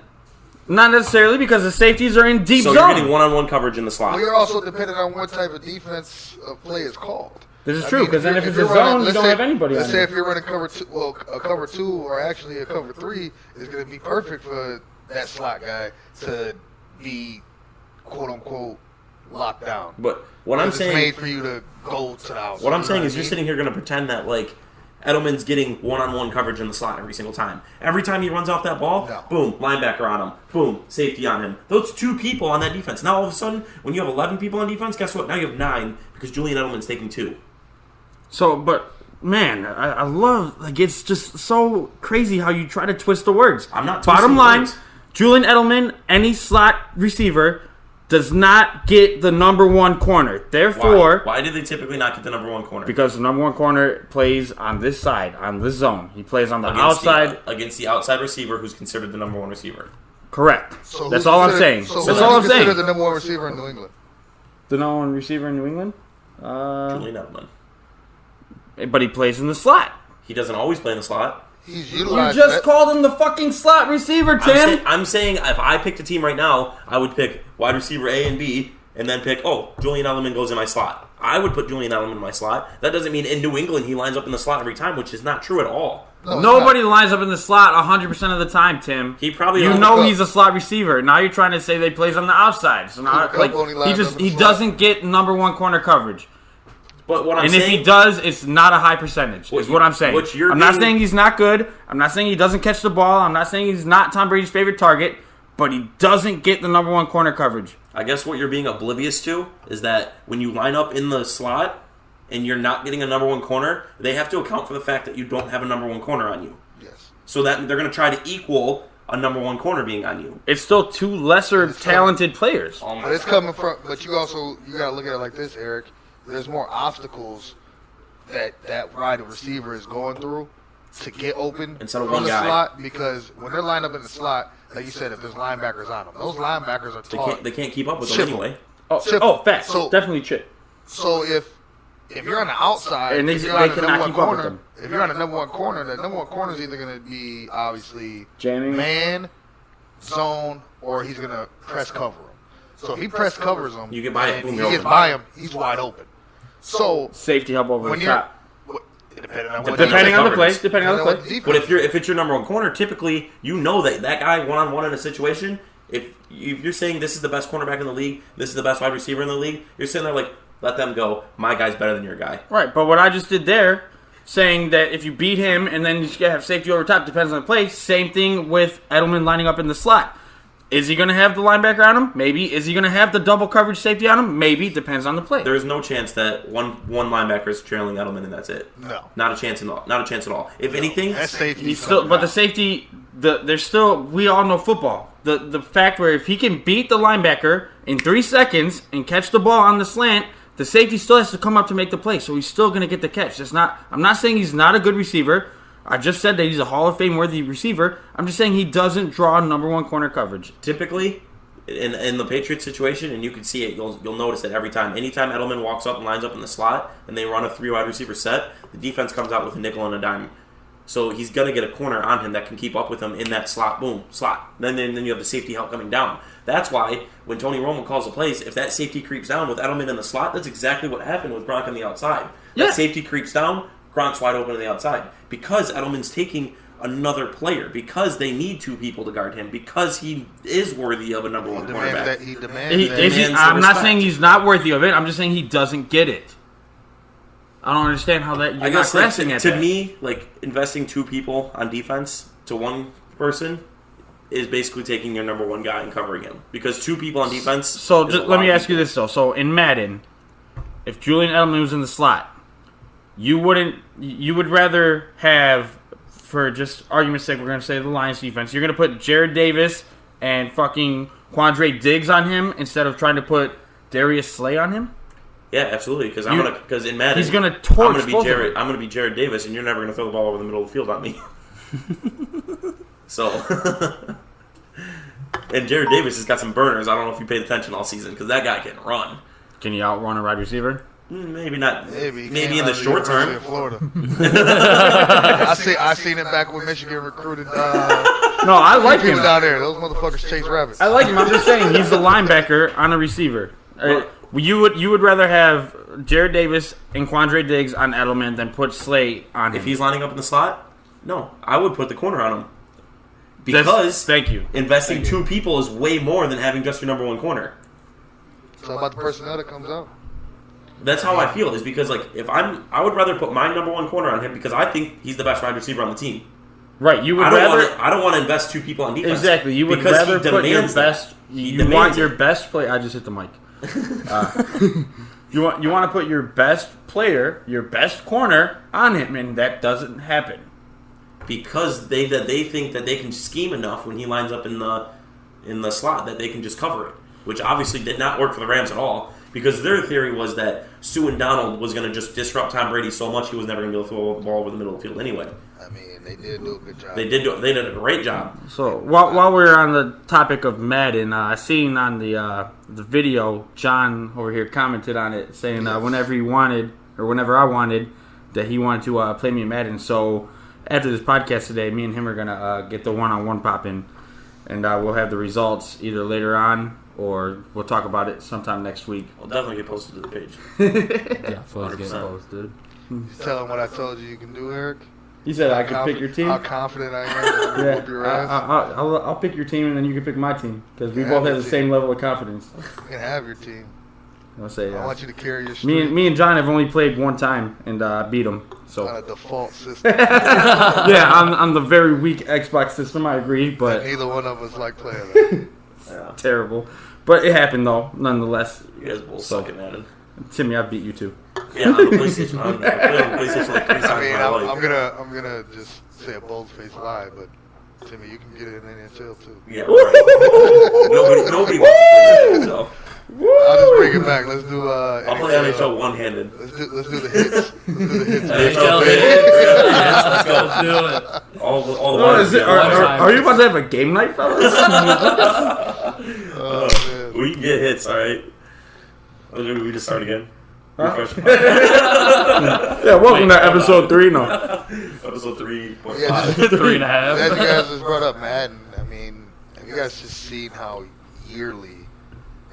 Not necessarily because the safeties are in deep zone. So you're getting one-on-one coverage in the slot. Well, you're also dependent on what type of defense play is called. This is true because then if it's a zone, you don't have anybody. Let's say if you're running cover two, a cover two or actually a cover three is going to be perfect for that slot guy to be quote unquote locked down. But what I'm saying, it's made for you to go to the outside. What I'm saying is, you're sitting here going to pretend that like Edelman's getting one-on-one coverage in the slot every single time. Every time he runs off that ball, boom, linebacker on him, boom, safety on him. Those two people on that defense. Now all of a sudden, when you have 11 people on defense, guess what? Now you have 9 because Julian Edelman's taking 2. So, but man, I love like it's just so crazy how you try to twist the words. I'm not. Bottom line, Julian Edelman, any slot receiver, does not get the number one corner. Therefore, why did they typically not get the number one corner? Because the number one corner plays on this side, on this zone. He plays on the outside against the outside receiver, who's considered the number one receiver. Correct. So that's all I'm saying. So that's all I'm saying. The number one receiver in New England. The number one receiver in New England. Julian Edelman. But he plays in the slot. He doesn't always play in the slot. He's utilized. You just called him the fucking slot receiver, Tim. I'm saying if I picked a team right now, I would pick wide receiver A and B, and then pick, Julian Edelman goes in my slot. I would put Julian Edelman in my slot. That doesn't mean in New England he lines up in the slot every time, which is not true at all. No, nobody lines up in the slot 100% of the time, Tim. He probably he's a slot receiver. Now you're trying to say they plays on the outside. So now, he doesn't get number one corner coverage. But what I'm saying, if he does, it's not a high percentage. Is what I'm saying. I'm not saying he's not good. I'm not saying he doesn't catch the ball. I'm not saying he's not Tom Brady's favorite target. But he doesn't get the number one corner coverage. I guess what you're being oblivious to is that when you line up in the slot and you're not getting a number one corner, they have to account for the fact that you don't have a number one corner on you. Yes. So that they're going to try to equal a number one corner being on you. It's still two lesser talented players. But it's coming from. But you got to look at it like this, Aeryk. There's more obstacles that wide receiver is going through to get open instead of from one the guy. slot, because when they're lined up in the slot, like you said, if there's linebackers on them, those linebackers are tall. They can't keep up with them Chip anyway. Facts. So- Definitely chip. So if you're on the outside, And if they you're on the cannot number keep one up with corner, them. if you're on the number one corner, the number one corner is either going to be obviously Jamming. man, zone, or he's going to press cover him. So if he press covers him, You get by it, and boom, he you're gets open. by him, he's wide open. So Safety help over when the you're top. depending on what Depending on the play. defense- Depending on the play. what defense- But if it's your number one corner, typically you know that guy one-on-one in a situation, if you're saying this is the best cornerback in the league, this is the best wide receiver in the league, you're sitting there like, let them go. My guy's better than your guy. Right, but what I just did there, saying that if you beat him and then you have safety over top, depends on the play. Same thing with Edelman lining up in the slot. Is he going to have the linebacker on him? Maybe. Is he going to have the double coverage safety on him? Maybe. Depends on the play. There is no chance that one linebacker is trailing Edelman and that's it. No. Not a chance at all. Not a chance at all. If anything, That safety He's still, but the safety, there's still. We all know football. The fact where if he can beat the linebacker in 3 seconds and catch the ball on the slant, the safety still has to come up to make the play. So he's still going to get the catch. It's not. I'm not saying he's not a good receiver. I just said that he's a Hall of Fame worthy receiver. I'm just saying he doesn't draw number one corner coverage. typically in the Patriots situation, and you can see it, you'll notice it every time. Anytime Edelman walks up and lines up in the slot and they run a 3 wide receiver set, the defense comes out with a nickel and a dime. So he's going to get a corner on him that can keep up with him in that slot. Boom, slot. Then you have the safety help coming down. That's why when Tony Romo calls the plays, if that safety creeps down with Edelman in the slot, that's exactly what happened with Gronk on the outside. Yeah. That safety creeps down, Gronk's wide open on the outside. Because Edelman's taking another player, because they need 2 people to guard him, because he is worthy of a number one cornerback. He demands He, that. is he- demands the I'm not respect. saying he's not worthy of it. I'm just saying he doesn't get it. I don't understand how that you're I not guess like, grasping at to that. me, like investing 2 people on defense to one person is basically taking your number one guy and covering him, because 2 people on defense. So is just, a let lot me of ask you people. this though. So in Madden, if Julian Edelman was in the slot, you would rather have, for just argument's sake, we're going to say the Lions defense, you're going to put Jared Davis and fucking Quandre Diggs on him instead of trying to put Darius Slay on him? Yeah, absolutely. Because in Madden, He's gonna torch I'm gonna be both of Jared. them. I'm gonna be Jared Davis, and you're never gonna throw the ball over the middle of the field on me. So, and Jared Davis has got some burners. I don't know if you paid attention all season, because that guy can run. Can you outrun a wide receiver? Maybe not. Maybe in the short term. In Florida. I seen it back when Michigan recruited No, I like him. people down there. Those motherfuckers chase rabbits. I like him. I'm just saying he's the linebacker on a receiver. You would rather have Jared Davis and Quandre Diggs on Edelman than put Slay on him. If he's lining up in the slot, no, I would put the corner on him. Because thank you. investing 2 people is way more than having just your number one corner. So about the personnel that comes out. That's how I feel. Is because like I would rather put my number one corner on him because I think he's the best wide receiver on the team. Right, you would I rather don't want to invest 2 people on defense. exactly. You would because rather he put your demands best. that. He You demands want your it. best player. I just hit the mic. You want to put your best player, your best corner on him, and that doesn't happen. Because they think that they can scheme enough when he lines up in the slot that they can just cover it, which obviously did not work for the Rams at all. Because their theory was that Sue and Donald was going to just disrupt Tom Brady so much he was never going to be able to throw the ball over the middle of the field anyway. I mean, they did do a good job. They did a great job. So while we're on the topic of Madden, I seen on the video John over here commented on it saying whenever I wanted that he wanted to play me in Madden. So after this podcast today, me and him are gonna get the one-on-one popping, and we'll have the results either later on or we'll talk about it sometime next week. I'll definitely get posted to the page. Yeah, fuzz get 100%. posted. Tell them what I told you can do, Eric. He said I could pick your team. How confident I am that Yeah, whoop your ass. I'll pick your team and then you can pick my team because we both have the same level of confidence. You can have your team. I'll say I want you to carry your streak. me and John have only played one time and beat him. So on a default system. yeah, on the very weak Xbox system, I agree, but Neither one of us like playing that. Yeah. terrible. But it happened though, nonetheless. You guys both suck at Madden. Timmy, I beat you too. Yeah, on the PlayStation. I've been playing on the PlayStation like 3 times I mean, in my life. I'm gonna just say a bold-faced lie, but Timmy, you can get it in NHL too. Yeah, right. nobody wants to play Madden, so I'll just bring it back. Let's do. I'll play NHL one-handed. Let's do the hits. NHL hits. Let's go. Do it. All the Are you about to have a game night, fellas? Oh, man. We can get hits, all right. We just start again. Huh? Refresh. Yeah, welcome to episode 3 now. Episode 3.5. Yeah, 3.5. as you guys just brought up Madden, I mean, have you guys just seen how yearly,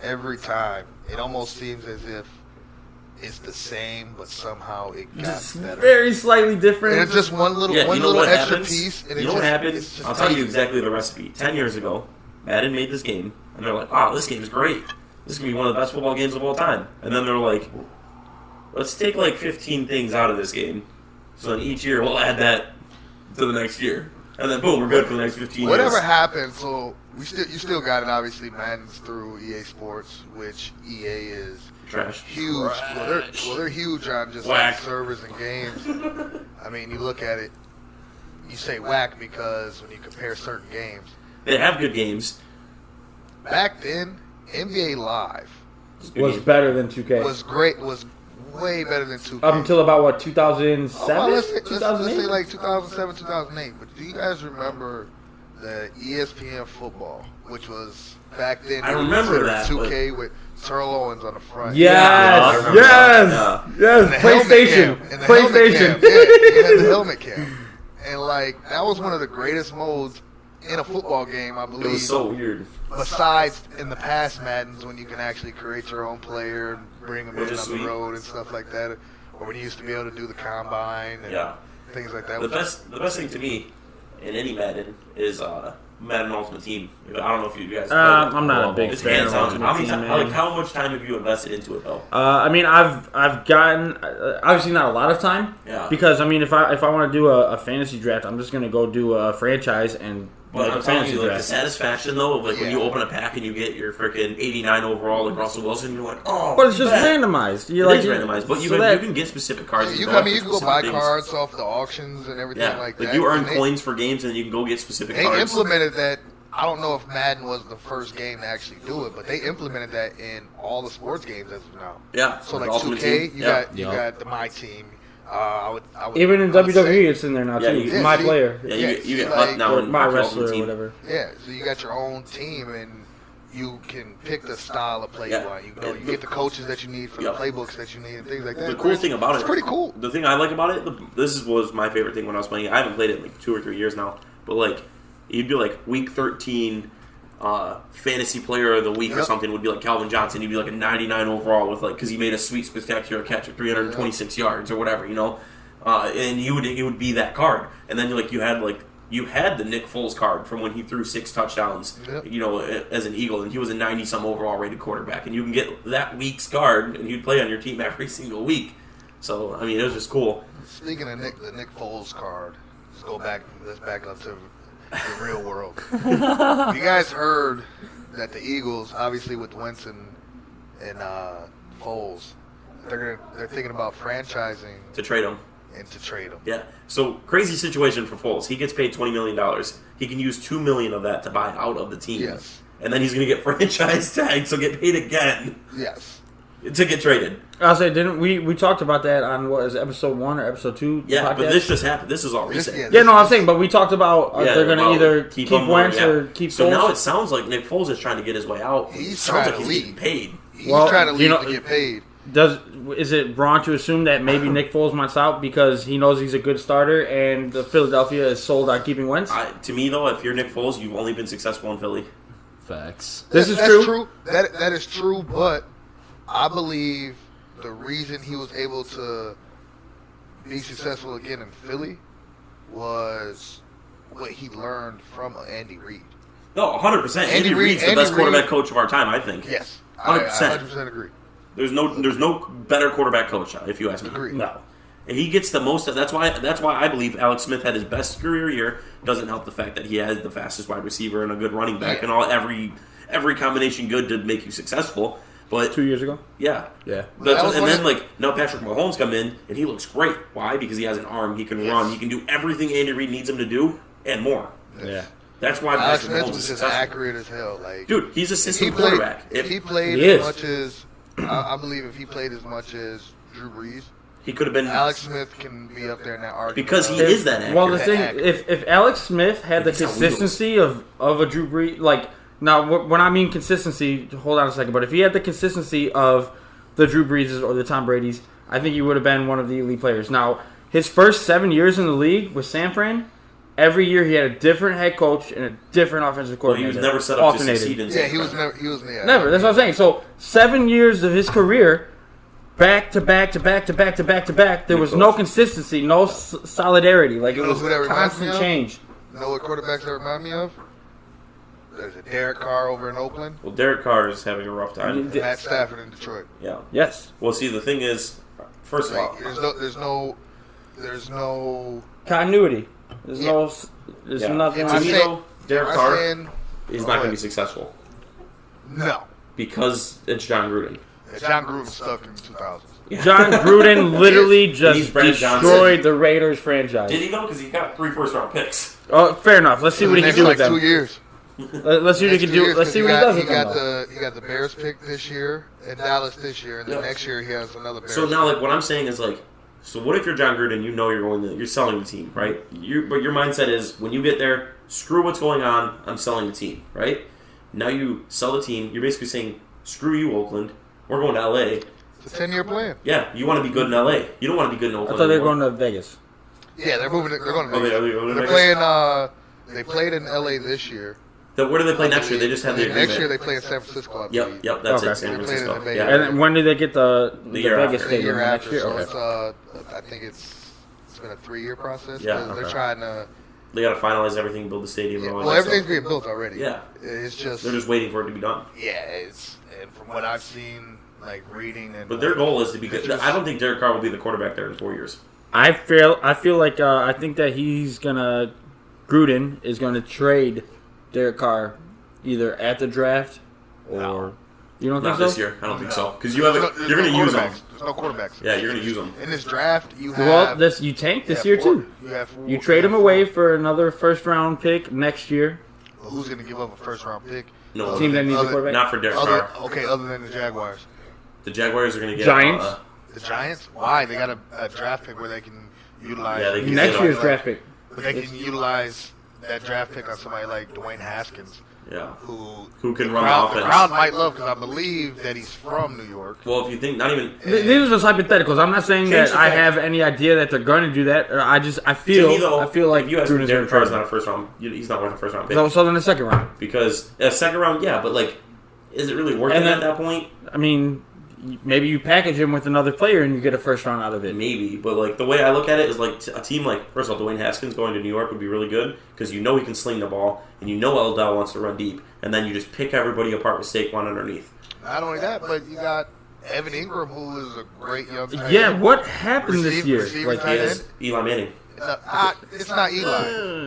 every time, it almost seems as if it's the same, but somehow it got Just better. very slightly different. And it's just one little Yeah, you know what extra happens? piece. And You know what happens? I'll tell you exactly the recipe. 10 years ago, Madden made this game, and they're like, "Wow, this game is great. This is gonna be one of the best football games of all time." And then they're like, "Let's take like 15 things out of this game, so then each year we'll add that to the next year, and then boom, we're good for the next 15 Whatever years." happened, so you still got it. Obviously, Madden's through EA Sports, which EA is Trash. huge. Well, they're huge on just Whack. like servers and games. I mean, you look at it, you say whack because when you compare certain games. They have good games. Back then, NBA Live was better than 2K. was great. Was way better than 2K. Up until about, what, 2007? Well, let's say 2008? like 2007, 2008. But do you guys remember the ESPN football, which was back then? I remember that, 2K with Terrell Owens on the front. Yes, Yeah, I remember that. yes, And the helmet PlayStation. cam. And the helmet PlayStation. cam. Yeah, he had the helmet cam. And like that was one of the greatest modes in a football game, I believe. It was so weird. Besides in the past Maddens when you can actually create your own player and bring them Which in is on sweet. the road and stuff like that, or when you used to be able to do the combine and Yeah. things like that. The best thing to me in any Madden is Madden Ultimate Team. I don't know if you guys. I'm not a big It's fan hands of down. Ultimate Team, man. How much time have you invested into it though? I mean, I've gotten obviously not a lot of time. Yeah. Because I mean, if I want to do a fantasy draft, I'm just gonna go do a franchise and But make I'm a telling fantasy you, like the draft. satisfaction though, of like when you Yeah. open a pack and you get your freaking 89 overall like Russell Wilson, you're like, oh. But it's just bet. randomized. You're It like is randomized, but you so can, that- you can get specific cards. Yeah, and you, go I after mean, you can go specific buy things. cards off the auctions and everything Yeah, like like that. you earn And coins for games, and then you can go get specific They cards. implemented that. I don't know if Madden was the first game to actually do it, but they implemented that in all the sports games as of now. Yeah, So like Ultimate 2K, Team. you Yeah. got the My Team. I would Even in I would WWE, say- it's in there now Yeah, too. you- My see- player, Yeah, Yeah, you get like- Hunt now or in my Ultimate wrestler, or Team. whatever. Yeah, so you got your own team and you can pick the style of play Yeah. you want. You get the coaches that you need for Yeah. the playbooks that you need and things like that. The cool thing about it's it, pretty cool. The thing I like about it, was my favorite thing when I was playing it. I haven't played it in like 2 or 3 years now, but like you'd be like week 13 fantasy player of the week or Yep. something would be like Calvin Johnson. He'd be like a 99 overall with like because he made a sweet spectacular catch of 326 yards or whatever, you know. And he would be that card. And then you had the Nick Foles card from when he threw 6 touchdowns, Yep. you know, as an Eagle, and he was a 90-some overall rated quarterback. And you can get that week's card, and he'd play on your team every single week. So I mean, it was just cool. Speaking of the Nick Foles card, let's back up to the real world. You guys heard that the Eagles, obviously with Winston and Foles, they're thinking about franchising To trade him. and to trade them. Yeah. So crazy situation for Foles. He gets paid $20 million. He can use $2 million of that to buy out of the team. Yes. And then he's going to get franchise tagged, so get paid again Yes. to get traded. I'll say, didn't we talked about that on what is it, episode 1 or episode 2? Yeah, podcast? but this just happened. This is all recent. Yeah, no, I'm saying, but we talked about Yeah, they're going to well, either keep him Wentz yeah. or keep So Foles. now it sounds like Nick Foles is trying to get his way out. He's sounds trying like to he's leave. getting paid. He's Well, trying to you leave know- to get paid. Is it wrong to assume that maybe Nick Foles wants out because he knows he's a good starter and the Philadelphia is sold on keeping Wentz? To me, though, if you're Nick Foles, you've only been successful in Philly. Facts. This is That's true. That is true, but I believe the reason he was able to be successful again in Philly was what he learned from Andy Reid. No, 100%. Andy Reid's the best quarterback coach of our time, I think. Yes, I 100%. 100% agree. There's no better quarterback coach, if you ask me. Agree. No. And he gets the most. That's why I believe Alex Smith had his best career year. Doesn't help the fact that he has the fastest wide receiver and a good running back and all every combination good to make you successful. But 2 years ago? yeah, Yeah. and then now Patrick Mahomes come in and he looks great. Why? Because he has an arm. He can run. He can do everything Andy Reid needs him to do and more. Yeah. That's why Alex Patrick Smith Mahomes was is just successful. accurate as hell. Like, Dude, he's a if system he played, quarterback. if he played He as is. much as I believe if he played as much as Drew Brees, He could have been Alex Smith can be up there in that argument. because he is that accurate. Well, the thing, if Alex Smith had the He's got consistency of a Drew Brees, like now when I mean consistency, hold on a second, but if he had the consistency of the Drew Breeses or the Tom Brady's, I think he would have been one of the elite players. Now, his first 7 years in the league with San Fran, every year he had a different head coach and a different offensive Well, coordinator. he was never set up to succeed in Yeah, he was never. Never. That's what I'm saying. So 7 years of his career, back to back to back to back to back to back, there was no consistency, no solidarity. Like, it was who that reminds me constant of? change. You know what quarterbacks that remind me of? There's a Derek Carr over in Oakland. Well, Derek Carr is having a rough time. Matt Stafford in Detroit. Yeah. Yes. Well, see, the thing is, first of all, Like, there's no. Continuity. There's Yeah. nothing. to me, though, Derek I'm Carr saying, is not going to be successful no. because it's John Gruden. John Gruden stuck in the 2000s. John Gruden literally just He's Brandon destroyed the Raiders franchise. Did he though? Because he got 3 first-round picks. Oh, fair enough. Let's see what he can Next, do like with them. 2 years. Let's see what he can do. Let's see what he does with them. though. He got the Bears pick this year and Dallas this year, and then next year he has another Bears. So now, like, what I'm saying is, like, so what if you're John Gruden? You know you're selling the team, right? But your mindset is when you get there, screw what's going on. I'm selling the team, right? Now you sell the team. You're basically saying, screw you, Oakland. We're going to L.A. It's a 10-year plan. Yeah, you want to be good in L.A. You don't want to be good in I Oakland. thought they were anymore. going to Vegas. Yeah, they're moving. They're going to. Oh, they are going to They're Vegas? playing. They played in L.A. this year. Where do they play next year? They just had the agreement. Next year they play in San Francisco. I believe. Yep, that's Okay. it, San They played in Francisco. the Bay Yeah. And then when do they get the year Vegas after. The stadium year next after, year? so Okay. it's. I think it's been a 3-year process. Yeah, 'cause They're okay. trying to. They got to finalize everything, build the stadium. Yeah, and all well, that everything's stuff. being built already. Yeah. It's just. They're just waiting for it to be done. Yeah, it's and from what I've seen, like reading and. But their goal is to be good. I don't think Derek Carr will be the quarterback there in 4 years. I feel like I think that Gruden is gonna trade Derek Carr either at the draft or you don't Not think this so? year. I don't think so. Because you're going to use them. There's no quarterbacks. Yeah, you're going to use them. In this draft, you have. Well, you tanked this year too. You trade him away for another first round pick next year. Well, who's going to give up a first round pick? No, Team that needs a quarterback. not for Derek Carr. Other than the Jaguars. The Jaguars are going to get Giants? The Giants? Why? They got a draft pick where they can utilize. Yeah, they can Next get year's up. draft pick. But they can utilize that draft pick on somebody like Dwayne Haskins, Yeah. who can the run the crowd, offense. The crowd might love because I believe that he's from New York. Well, if you think, not even. These are just hypotheticals. I'm not saying Change that the I fact. have any idea that they're going to do that. I To feel me, though, like if you ask me, Gruden's Derek gonna Carr is trade not him. a first round. He's not worth a first round pick. So then the second round. Because a second round, yeah, but like, is it really worth And it then- at that point? I mean, maybe you package him with another player and you get a first round out of it. Maybe, but like the way I look at it is like a team like, first of all, Dwayne Haskins going to New York would be really good because you know he can sling the ball and you know Odell wants to run deep, and then you just pick everybody apart with Saquon underneath. Not only that, but you got Evan Ingram, who is a great young tight Yeah, end. what happened this year? Receiver Like, tight He end. has Eli Manning. It's not Eli.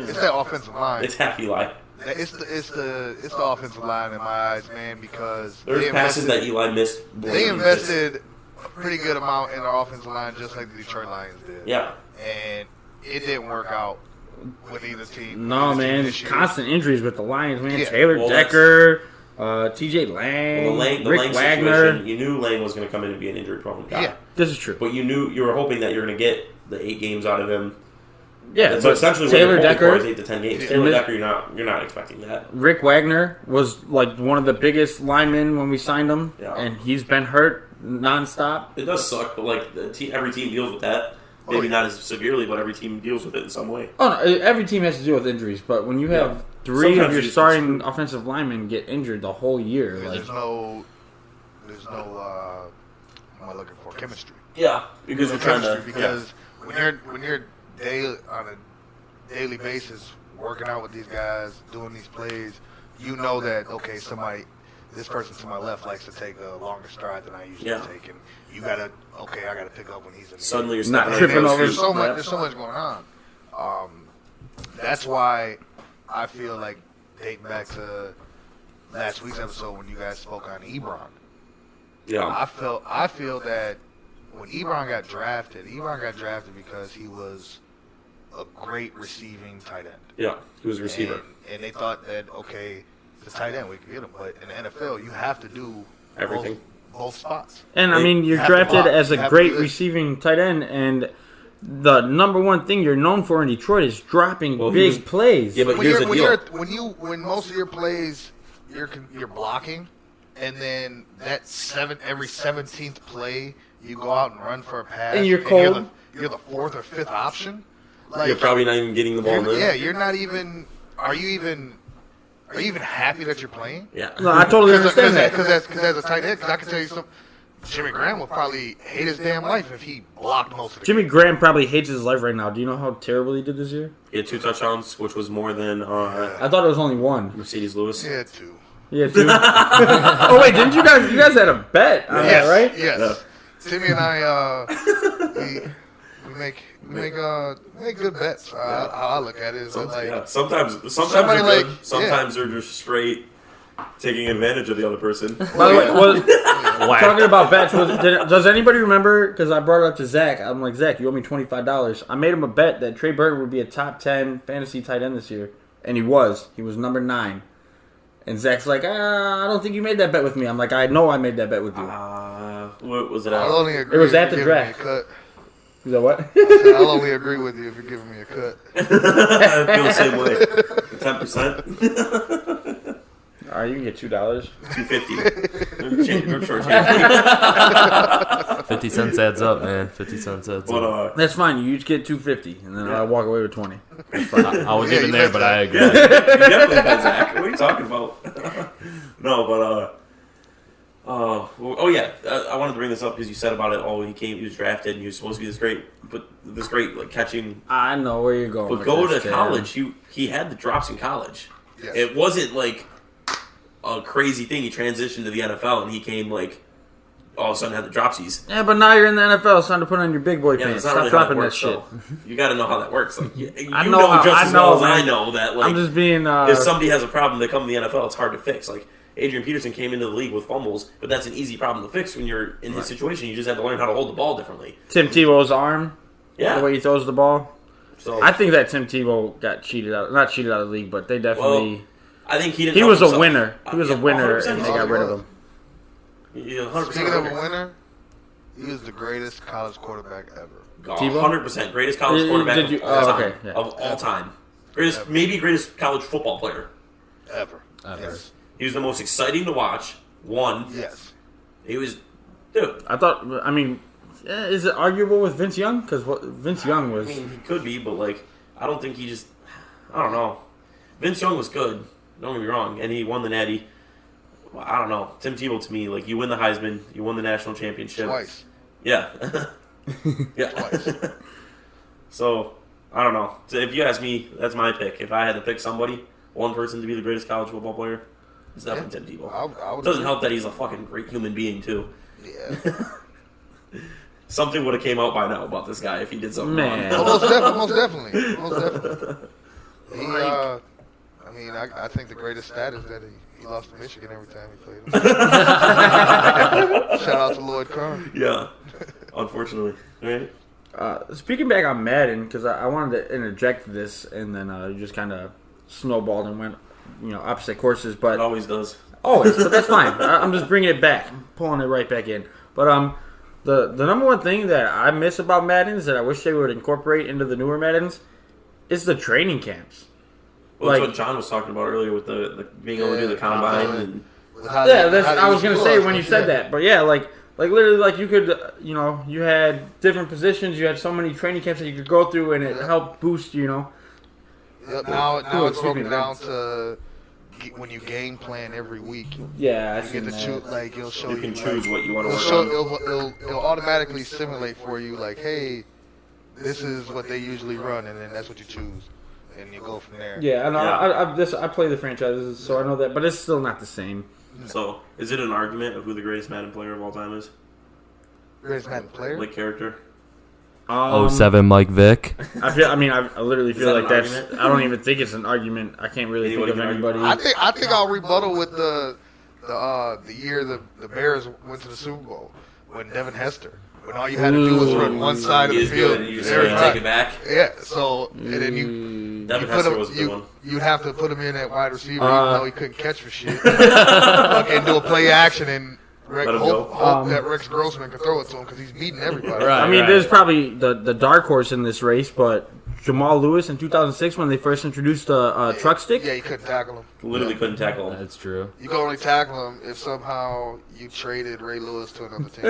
It's that offensive line. It's half Eli. It's the offensive line in my eyes, man, because There's passes that Eli missed. they invested a pretty good amount in their offensive line, just like the Detroit Lions did. Yeah. And it didn't work out with either team. no, either team man, this year. constant injuries with the Lions, man. Yeah. Taylor Well, Decker, T.J. Lang, Well, the Rick Lang Wagner. situation, you knew Lang was going to come in and be an injury prone guy. Yeah. This is true. But you were hoping that you're going to get the 8 games out of him. Yeah, So but essentially, Taylor what you're hoping for is Decker, 8 to 10 games. Yeah. Taylor Decker, you're not expecting that. Rick Wagner was like one of the biggest linemen when we signed him, Yeah. and he's been hurt nonstop. It does suck, but like every team deals with that. Maybe not as severely, but every team deals with it in some way. Oh no, every team has to deal with injuries, but when you have three Sometimes of your you just starting get offensive linemen get injured the whole year, like There's no what am I looking for? Chemistry. Yeah, because you're trying to. Chemistry, because when you're on a daily basis working out with these guys, doing these plays, you know that okay, this person to my left likes to take a longer stride than I usually take, and you gotta I gotta pick up when he's in the Suddenly you're Not stepping on tripping your over toes. There's so much going on. That's why I feel like dating back to last week's episode when you guys spoke on Ebron. Yeah, I feel that when Ebron got drafted because he was a great receiving tight end. yeah, he was a receiver. And they thought that, okay, the tight end, we could get him. But in the NFL, you have to do Everything. both spots. And I mean, you're have to drafted block. as You a have great to do it. receiving tight end, and the number one thing you're known for in Detroit is dropping Well, big plays. Yeah, but When here's you're, the when deal. when most of your plays you're blocking, and then every 17th play you go out and run for a pass, And you're cold. You're the fourth or fifth option. Like, You're probably not even getting the ball in there. you're not even. Are you even happy that you're playing? Yeah. No, I totally understand that. Because as a tight end, because I can tell you something. Jimmy Graham will probably hate his damn life if he blocked most of the Jimmy game. Graham probably hates his life right now. Do you know how terrible he did this year? He had 2 touchdowns, which was more than I thought it was only one. Mercedes Lewis. Yeah, too. Yeah, two. Oh wait, didn't you guys had a bet on that, right? Yes. Timmy and I, we make good bets. How I look at it is that, like, Sometimes Somebody they're good. like- Sometimes they're just straight taking advantage of the other person. By the way, talking about bets, does anybody remember? Because I brought it up to Zach. I'm like, Zach, you owe me $25. I made him a bet that Trey Burton would be a top 10 fantasy tight end this year, and he was. He was number 9. And Zach's like, I don't think you made that bet with me. I'm like, I know I made that bet with you. What was it I'll at? only agree It was if at you're the giving me a draft. cut. You know what? I said, I'll only agree with you if you're giving me a cut. I feel the same way. 10%? All right, you can get $2. $2.50. We're short 50 cents adds up, man. 50 cents adds up. But That's fine. You each get $2.50, and then I'll walk away with 20. I was Yeah, even you there, bet but that. I agree. you definitely bet, Zach. What are you talking about? No, but I wanted to bring this up because you said about it. Oh, he was drafted, and he was supposed to be this great like catching. I know where you're going. But with go this, to Cam. college. He had the drops in college. Yes. It wasn't like a crazy thing. He transitioned to the NFL, and he came like all of a sudden had the dropsies. Yeah, but now you're in the NFL. It's time to put on your big boy Yeah, pants. that's not Stop really how dropping that that works. shit. So you got to know how that works. Like, you I know, know how- just I as well know, as I man. know that like I'm just being. if somebody has a problem, they come to the NFL. It's hard to fix. Like Adrian Peterson came into the league with fumbles, but that's an easy problem to fix when you're in his situation. You just have to learn how to hold the ball differently. Tim Tebow's arm, Yeah. the way he throws the ball. So I think that Tim Tebow got cheated out. Not cheated out of the league, but they definitely. I think he didn't. He help was a himself. winner. He was a Yeah, winner, 100% and they he got was. rid of him. Yeah, 100% Speaking of a winner, he was the greatest college quarterback ever. Tebow? 100% greatest college quarterback Did you- of all time. okay, yeah. Of all time. Greatest college football player. Ever. Ever. Yes. He was the most exciting to watch. One. Yes. He was, dude. I thought. I mean, is it arguable with Vince Young? Because Vince Young I was. mean, he could be, but like, I don't think he just. I don't know. Vince Young was good. Don't get me wrong, and he won the Natty. Well, I don't know. Tim Tebow to me, like, you win the Heisman, you won the national championship. Twice. Yeah. Yeah. Twice. So, I don't know. So if you ask me, that's my pick. If I had to pick somebody, one person to be the greatest college football player, it's definitely Tim Tebow. I would It doesn't agree. help that he's a fucking great human being, too. Yeah. Something would have came out by now about this guy if he did something Man. wrong. Most definitely. He, I mean, I think the greatest stat is that he lost to Michigan every time he played him. Shout out to Lloyd Carr. Yeah. Unfortunately. Right? Speaking back on Madden, because I wanted to interject this, and then you just kind of snowballed and went, opposite courses. It But always does. always, but that's fine. I'm just bringing it back, pulling it right back in. But the number one thing that I miss about Maddens that I wish they would incorporate into the newer Maddens is the training camps. Well, that's Like- what John was talking about earlier with the being able to do the Yeah, combine. combine. And Yeah, I was gonna say when you said that, but yeah, like literally, like you could, you had different positions, you had so many training camps that you could go through, and it helped boost, Yep, now it's excuse me, broken down to when you game plan every week. Yeah, I You get to seen choose, that. like it'll show you you. can like, choose what you want to it'll, work show, on. it'll automatically simulate for you, like, hey, this is what they usually run, and then that's what you choose, and you go from there. Yeah, I know. Yeah. I play the franchises, so I know that, but it's still not the same. So, is it an argument of who the greatest Madden player of all time is? Greatest Madden player. Like character? 07 Mike Vick. I literally feel that like an that's. argument? I don't even think it's an argument. I can't really Anybody think of can argue. anybody. I think I'll rebuttal with the year the Bears went to the Super Bowl when Devin Hester, when all you had to do was run one side of He the is field. good, and you just every take time. it back. Yeah, so and then you Devin put Hester him, was a good one. you'd have to put him in at wide receiver, even though he couldn't catch for shit. Fucking do a play action and Let him Hope go. that Rex Grossman can throw it to him because he's beating everybody. Right. I mean, there's probably the dark horse in this race, but Jamal Lewis in 2006 when they first introduced a truck stick. Yeah, you couldn't tackle him. Literally couldn't tackle him. That's true. You can only tackle him if somehow you traded Ray Lewis to another team.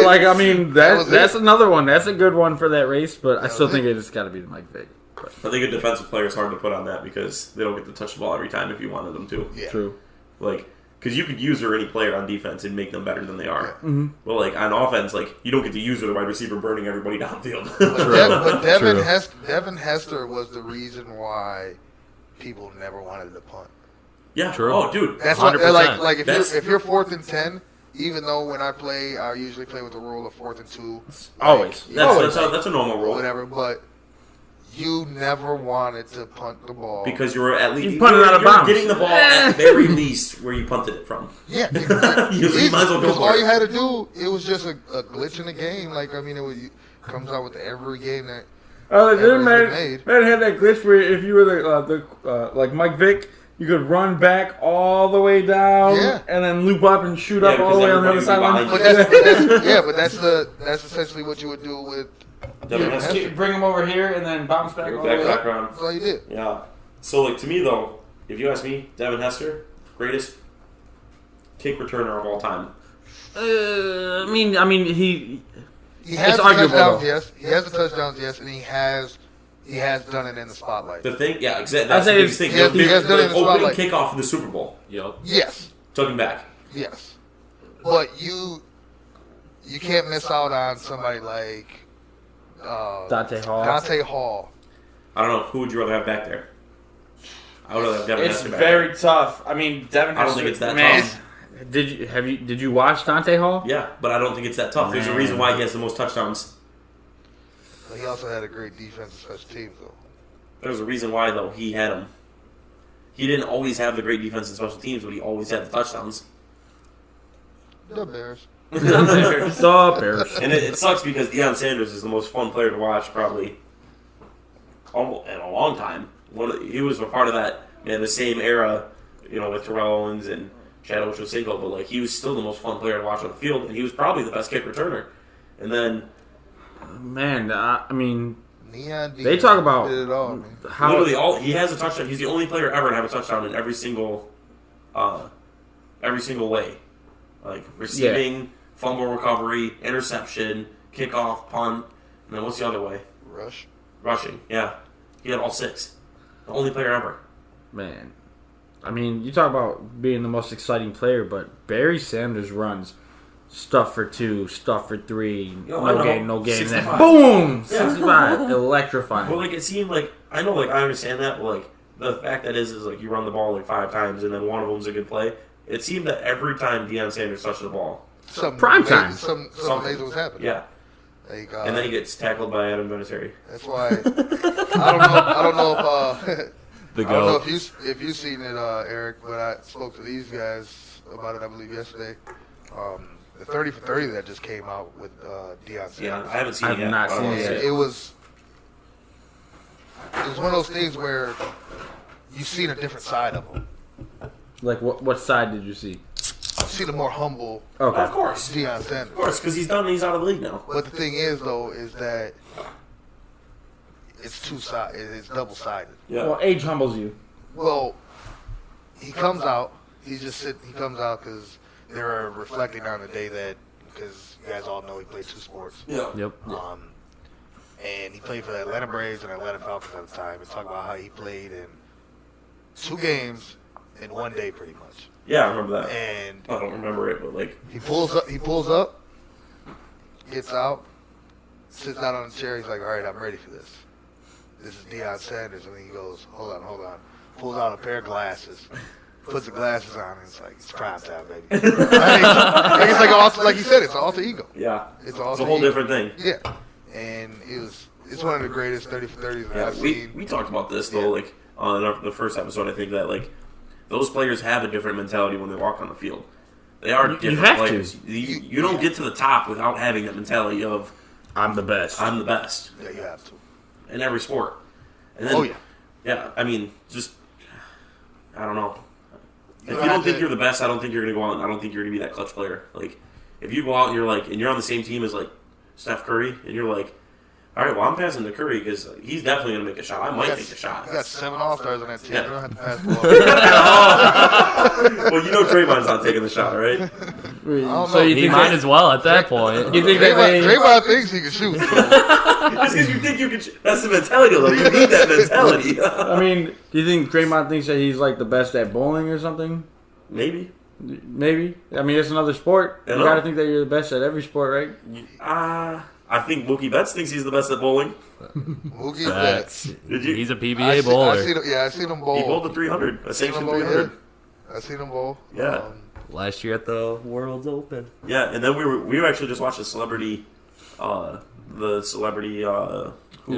Like, I mean, that's it. another one. That's a good one for that race, but I still think it's got to be the Mike Vick. But. I think a defensive player is hard to put on that because they don't get to touch the ball every time if you wanted them to. Yeah. True. Like, because you could use any player on defense and make them better than they are. Yeah. Mm-hmm. But, like, on offense, like, you don't get to use a wide receiver burning everybody downfield. But Devin, True. Devin Hester was the reason why people never wanted to punt. Yeah. True. Oh, dude. That's what, 100%. like That's- if you're 4th and 10, even though when I play, I usually play with the rule of 4th and 2. Always. That's a normal rule. Whatever, but you never wanted to punt the ball. Because you were at least You punted out of bounds. getting the ball at very least where you punted it from. Yeah, You might as well go because for all it. you had to do, it was just a glitch in the game. Like, I mean, it comes out with every game that. Then Everything's made. man had that glitch where if you were the like Mike Vick, you could run back all the way down Yeah. and then loop up and shoot up Yeah, all the way on the other because sideline. everybody But that's essentially what you would do with. Devin Yeah, Hester. Bring him over here and then bounce back all the way up. Background. That's all you did. Yeah. So, like, to me, though, if you ask me, Devin Hester, greatest kick returner of all time. I mean, he He has It's the arguable, touchdowns, though. yes. He has the touchdowns, yes, and he has done it in the spotlight. The thing, yeah, exactly. I'd That's the say biggest thing. he has done it in The the opening spotlight. kickoff of the Super Bowl Yep. Yes, took him back. yes. But you can't miss out on somebody like Dante Hall. Dante Hall. I don't know. Who would you rather have back there? I would rather have Devin It's Hester back very tough. I mean, Devin I don't Hester, think it's that man. tough. Did you watch Dante Hall? there. Yeah, but I don't think it's that tough. There's a Man. reason why he has the most touchdowns. But he also had a great defense and special teams, though. There's a reason why, though. He had them. He didn't always have the great defense and special teams, but he always had the touchdowns. The Bears. The Bears. And it sucks because Deion Sanders is the most fun player to watch probably almost in a long time. He was a part of that in the same era, with Terrell Owens and Chad Ochocinco, but like he was still the most fun player to watch on the field, and he was probably the best kick returner. And then Man, I mean, Neon they talk about did it all, man. how literally he has a touchdown. He's the only player ever to have a touchdown in every single way, like receiving, fumble recovery, interception, kickoff, punt, and then what's the other way? Rushing. Yeah, he had all 6. The only player ever. man. I mean, you talk about being the most exciting player, but Barry Sanders runs stuff for 2, stuff for 3, Yo, I know. no game, then 65. boom, Yeah. 65, electrifying. Well, like it seemed like I know, like I understand that, but like the fact that is like you run the ball like 5 times and then one of them's a good play. It seemed that every time Deion Sanders touched the ball, Prime time. Something amazing was happening. yeah, Like, and then he gets tackled by Adam Vinatieri. that's why I don't know if The I don't know goat. if you've seen it, Aeryk, but I spoke to these guys about it, I believe, yesterday. The 30 for 30 that just came out with Deion Sanders. Yeah, I haven't seen I it have yet. not I don't seen wanna it see yet. It was one of those things where you've seen a different side of him. Like, what side did you see? I've seen a more humble Okay. Of course, Deion Sanders. of course, because he's out of the league now. But the thing is, though, is that it's two-sided. It's double-sided. Yeah, Well, age humbles you. Well, he comes out. He's just sitting. He comes out because they were reflecting on the day that, because you guys all know he played 2 sports. yeah. Yep. And he played for the Atlanta Braves and Atlanta Falcons at the time. And talk about how he played in 2 games in 1 day, pretty much. Yeah, I remember that. And I don't remember it, but like, he pulls up, gets out, sits down on the chair. He's like, "All right, I'm ready for this. This is Deion Sanders." And then he goes, "Hold on." Pulls out a pair of glasses, puts the glasses on, and it's like, "It's prime time, baby." It's like you said, it's an alter ego. yeah, It's it's a whole different thing. Yeah, and it's one of the greatest 30 for 30s that Yeah, I've we seen. talked about this though, Yeah. like on the first episode. I think that like those players have a different mentality when they walk on the field. They are different have to. players. You don't get to the top without having that mentality of I'm the best. I'm the best Yeah, you have to. in every sport. And then, Oh yeah. yeah. I mean, just I don't know. If you don't think you're the best, I don't think you're gonna go out. And I don't think you're gonna be that clutch player. Like, if you go out and you're like, and you're on the same team as like Steph Curry, and you're like, all right, well, I'm passing to Curry because he's definitely gonna make a shot. I might make a shot. You got 7 All-Stars on that team. Yeah. You don't have to pass the ball. Well, you know Draymond's not taking the shot, right? So you He think might as well at that point. you think that Draymond thinks he can shoot. So. Just because you think you can. That's the mentality, though. You need that mentality. I mean, do you think Draymond thinks that he's like the best at bowling or something? Maybe. Maybe. I mean, it's another sport. You gotta think that you're the best at every sport, right? I think Mookie Betts thinks he's the best at bowling. Mookie Facts. Betts. Did you? He's a PBA bowler. I seen him bowl. He bowled the 300. A sanctioned 300. I seen him bowl. Yeah. Last year at the World's Open. Yeah, and then we were actually just watching who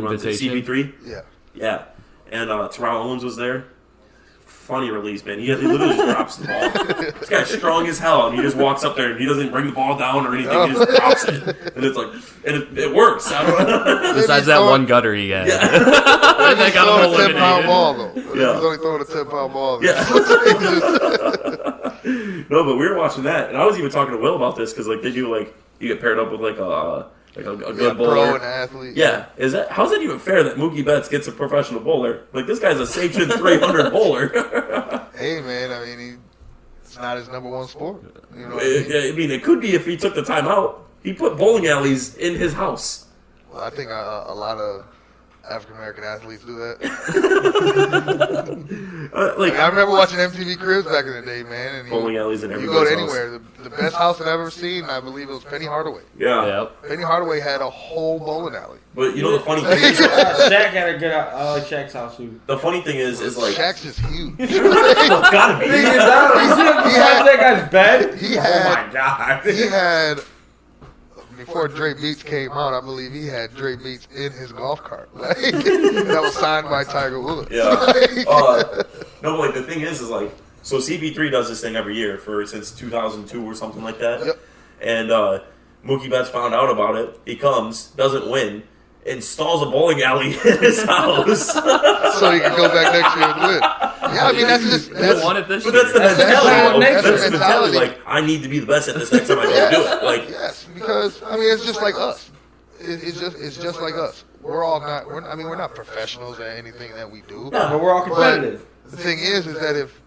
runs it, Invitation. CP3. Yeah. Yeah, and Terrell Owens was there. Funny release, man. He literally just drops the ball. This guy's strong as hell, and he just walks up there and he doesn't bring the ball down or anything. He just drops it, and it's like, and it works. I don't know. Besides that one gutter he had. Yeah. That got him Throwing a 10-pound eliminated. ball though. Yeah. He's only throwing a 10-pound ball. Yeah. No, but we were watching that, and I was even talking to Will about this because like they do like you get paired up with like a good bowler. Pro and athlete. Yeah, how's that even fair that Mookie Betts gets a professional bowler? Like this guy's a sanctioned 300 bowler. Hey man, I mean it's not his number one sport. You know what I mean, it could be if he took the time out. He put bowling alleys in his house. Well, I think a lot of African American athletes do that. I remember watching MTV Cribs back in the day, man. And bowling alleys in you everybody's go to house. anywhere. The best house I've ever seen, I believe it was Penny Hardaway. Yeah. Yep. Penny Hardaway had a whole bowling alley. But you know the funny thing is, Shaq had a good Shaq's house too. the funny thing is like Shaq's just huge. it's gotta be. You see him beside that guy's bed? He Oh had, my god. he had, before Dre Beats came out, I believe he had Dre Beats in his golf cart. Like, that was signed by Tiger Woods. Yeah. No, but like the thing is like, so CP3 does this thing every year since 2002 or something like that. Yep. And Mookie Betts found out about it. He comes, doesn't win, installs a bowling alley in his house. So he can go back next year and win. Yeah, I mean, He won it this But year. that's the That's mentality. that's That's the the mentality. mentality. Like, I need to be the best at this next time I go do it. Like, Yes, because I mean, it's just like us. It's just like us. We're not professionals at anything that we do. No, but we're all competitive. The thing is that if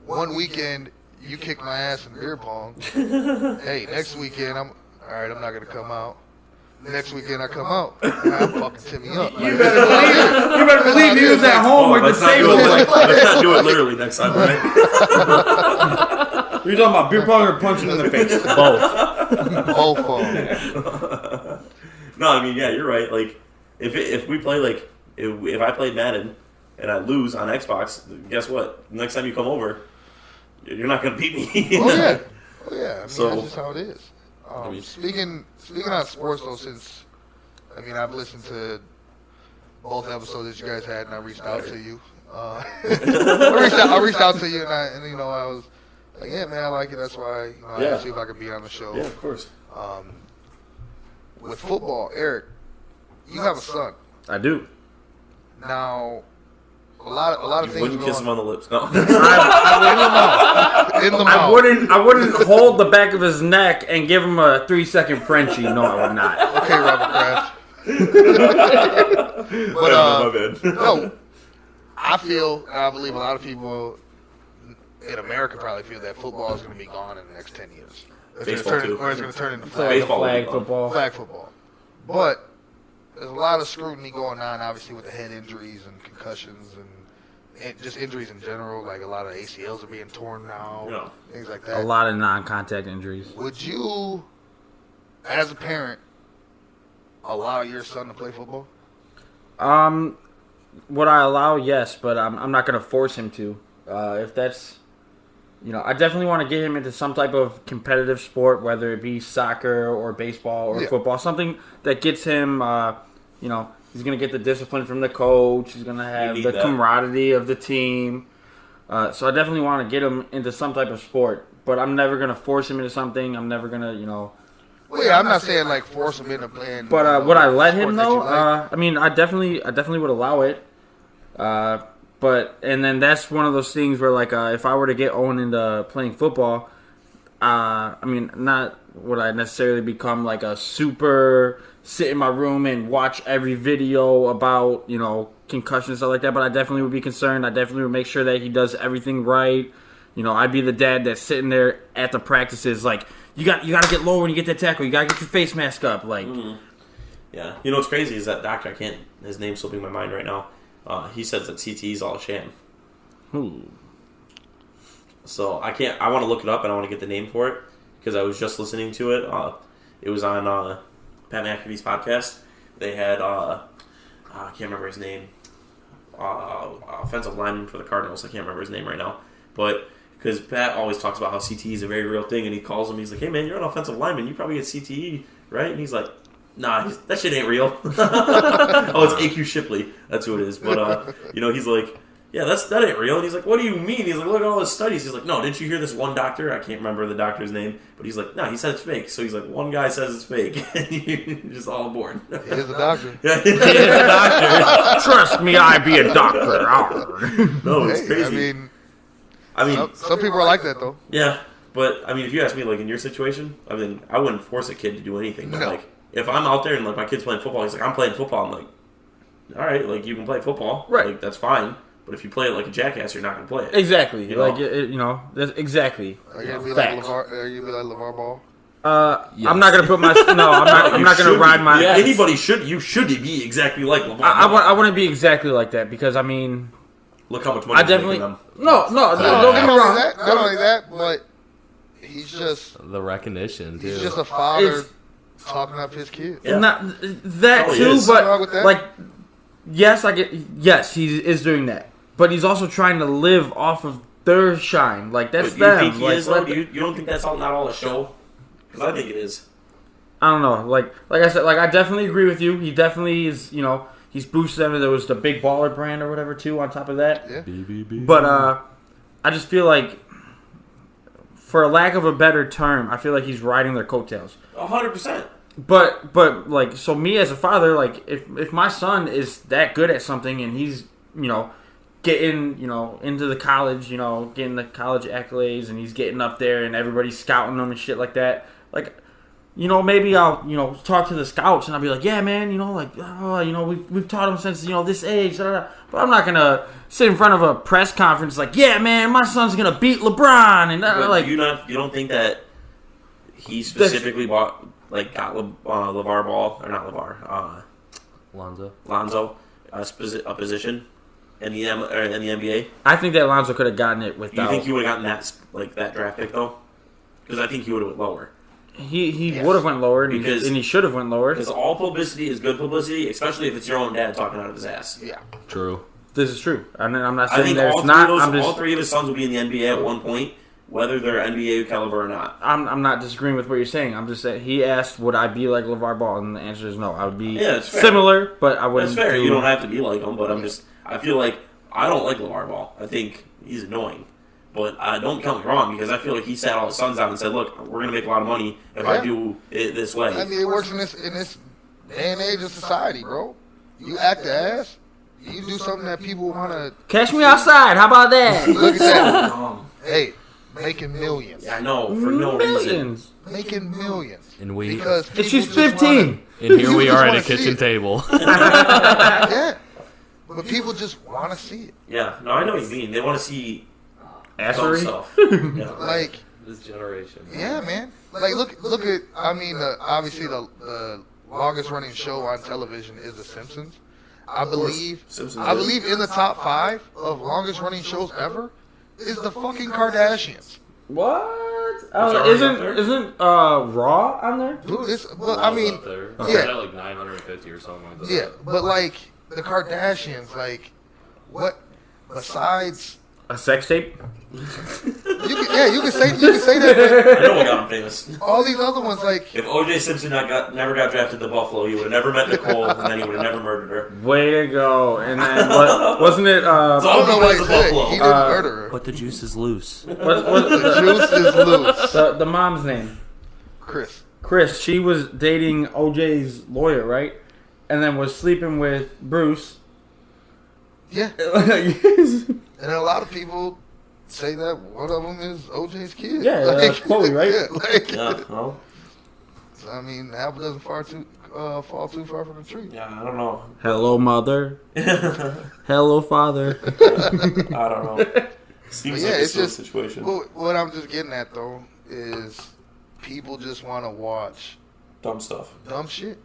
one weekend you kick my ass in beer pong, hey, next weekend I'm not gonna come out. Next weekend I come out, and I'm fucking Timmy up. You better believe he was at home with the let's not do table. it. Let's not do it literally next time, right? You're talking about beer pong or punching in the face? Both. Both of them. No, I mean, yeah, you're right. Like, if we play like if I play Madden and I lose on Xbox, guess what? Next time you come over, you're not gonna beat me. Oh yeah. I mean, So- that's just how it is. Speaking on sports though, since I've listened to both episodes that you guys had, and I reached out to you. I reached out to you, and I was like, yeah, man, I like it. That's why I asked you if I could be on the show. Yeah, of course. With football, Aeryk, you have a son. I do. Now, a lot of You things wouldn't kiss him on the lips, no. in the mouth. I wouldn't hold the back of his neck and give him a 3-second Frenchie. No, I would not. Okay, Robert Kraft. But My bad. no, I believe a lot of people in America probably feel that football is going to be gone in the next 10 years. It's Baseball, too. Or it's going to turn into Baseball. Flag football. flag football. But there's a lot of scrutiny going on, obviously, with the head injuries and concussions and just injuries in general. Like a lot of ACLs are being torn now, Yeah. things like A that. lot of non-contact injuries. Would you, as a parent, allow your son to play football? Would I allow? Yes, but I'm not going to force him to. If that's, I definitely want to get him into some type of competitive sport, whether it be soccer or baseball or football, something that gets him, he's going to get the discipline from the coach. He's going to have need the that. camaraderie of the team. So I definitely want to get him into some type of sport, but I'm never going to force him into something. I'm never going to, Well, yeah, I'm not saying like force him into playing. But would I let him sport that you though? like. I definitely would allow it. and then that's one of those things where, like, if I were to get Owen into playing football, I mean, not would I necessarily become like a super sit in my room and watch every video about, you know, concussion and stuff like that, but I definitely would be concerned. I definitely would make sure that he does everything right. You know, I'd be the dad that's sitting there at the practices like, you got to get low when you get that tackle. You got to get your face mask up. Like, Yeah. You know what's crazy is that doctor, his name's slipping my mind right now. He says that CTE is all a sham. So I want to look it up and I want to get the name for it because I was just listening to it. It was on Pat McAfee's podcast. They had, I can't remember his name, offensive lineman for the Cardinals. I can't remember his name right now. But because Pat always talks about how CTE is a very real thing and he calls him, he's like, hey man, you're an offensive lineman. You probably get CTE, right? And he's like, nah, that shit ain't real. Oh, it's AQ Shipley. That's who it is. But, you know, he's like, yeah, that ain't real. And he's like, what do you mean? He's like, look at all his studies. He's like, no, didn't you hear this one doctor? I can't remember the doctor's name. But he's like, no, he said it's fake. So he's like, one guy says it's fake. And you're just all aboard. Here's the doctor. trust me, I be a doctor. No, it's Hey, crazy. I mean, some people are like that, though. yeah. But, I mean, if you ask me, like, in your situation, I mean, I wouldn't force a kid to do anything. But, No. like, if I'm out there and, like, my kid's playing football, he's like, I'm playing football. I'm like, all right, like, you can play football. Right. Like, that's fine. But if you play it like a jackass, you're not going to play it. Exactly. You know? Like, you know, that's exactly. Are you gonna be Facts. like LeVar? Are you gonna be like LeVar Ball? Yes. I'm not gonna put my I'm not You gonna should ride be. my. Yeah, anybody should. You should be exactly like LeVar. I want to be exactly like that because I mean, Look how much money I he's definitely making them. no, don't get me wrong. Not only that, but he's just The recognition, too. he's just a father It's- talking up his kids. Yeah. Not that Oh, he too, is. but What's wrong with that? like, yes, he is doing that, but he's also trying to live off of their shine. Like that's But do you them. think he Like, is, though? You don't think that's not all a show? Because I think it is. I don't know. Like I said, like I definitely agree with you. He definitely is. You know, he's boosted them. There was the Big Baller brand or whatever too. On top of that, Yeah. but I just feel like, for a lack of a better term, I feel like he's riding their coattails. 100%. But like, so me as a father, like if my son is that good at something and he's, you know, getting, you know, into the college, you know, getting the college accolades and he's getting up there and everybody's scouting him and shit like that, like, you know, maybe I'll, you know, talk to the scouts and I'll be like, yeah, man, you know, like, you know, we've taught him since, you know, this age, but I'm not gonna sit in front of a press conference like, yeah, man, my son's gonna beat LeBron and But like, you don't think that he specifically got LeVar Ball, or not LeVar, Lonzo, a position in the NBA? I think that Lonzo could have gotten it Do without. you think he would have gotten that draft pick though? Because I think he would have went lower. He Yes. would have went lower, and Because- he should have went lower. Because all publicity is good publicity, especially if it's your own dad talking out of his ass. Yeah. True. This is true. I'm not I saying think that all it's not. all three of his sons will be in the NBA at one point, whether they're NBA caliber or not. I'm not disagreeing with what you're saying. I'm just saying he asked, would I be like LeVar Ball, and the answer is no. I would be Yeah, it's fair. similar, but I wouldn't. That's fair. do- You don't have to be like him, but I feel like I don't like LeVar Ball. I think he's annoying. But don't count me wrong, because I feel like he sat all his sons down and said, look, we're going to make a lot of money if I Yeah. do it this way. I mean, it works in this day and age of society, bro. You act the ass. You do something that people want to Catch me outside. How about that? look at that. Dumb. Hey, making millions, Yeah, I know, for no reason. Millions. making millions. And we Because And people she's just 15. and here we just are at wanna a see kitchen it. table. Yeah, but people just want to see it. Yeah, no, I know what you mean. They want to see dumb Assery. stuff. Yeah. Like, This generation. yeah, man. Like, look at. I mean, obviously the longest running show on television is The Simpsons. I believe. Simpsons I is. believe in the top 5 of longest running shows ever is the fucking Kardashians. What? already up there? Isn't Raw on there? Dude, it's. But I mean, It's yeah. at like 950 or something like that. yeah. But like the Kardashians, like, what besides? A sex tape? You can say that. I know what got him famous. But all these other ones, like, If O.J. Simpson never got drafted to Buffalo, he would have never met Nicole, and then he would have never murdered her. Way to go! And then wasn't it? I don't know what he because of said. Buffalo. He didn't murder her. But the juice is loose. what The juice is loose. the mom's name? Chris. Chris. She was dating OJ's lawyer, right? And then was sleeping with Bruce. Yeah. Yeah, And a lot of people say that one of them is OJ's kid. that's Chloe, right? Yeah, like, Yeah, well, I mean, the apple doesn't fall too far from the tree. yeah, I don't know. Hello, mother. Hello, father. I don't know. Seems But yeah, like a it's silly just situation. what I'm just getting at though is people just want to watch Dumb stuff. dumb shit.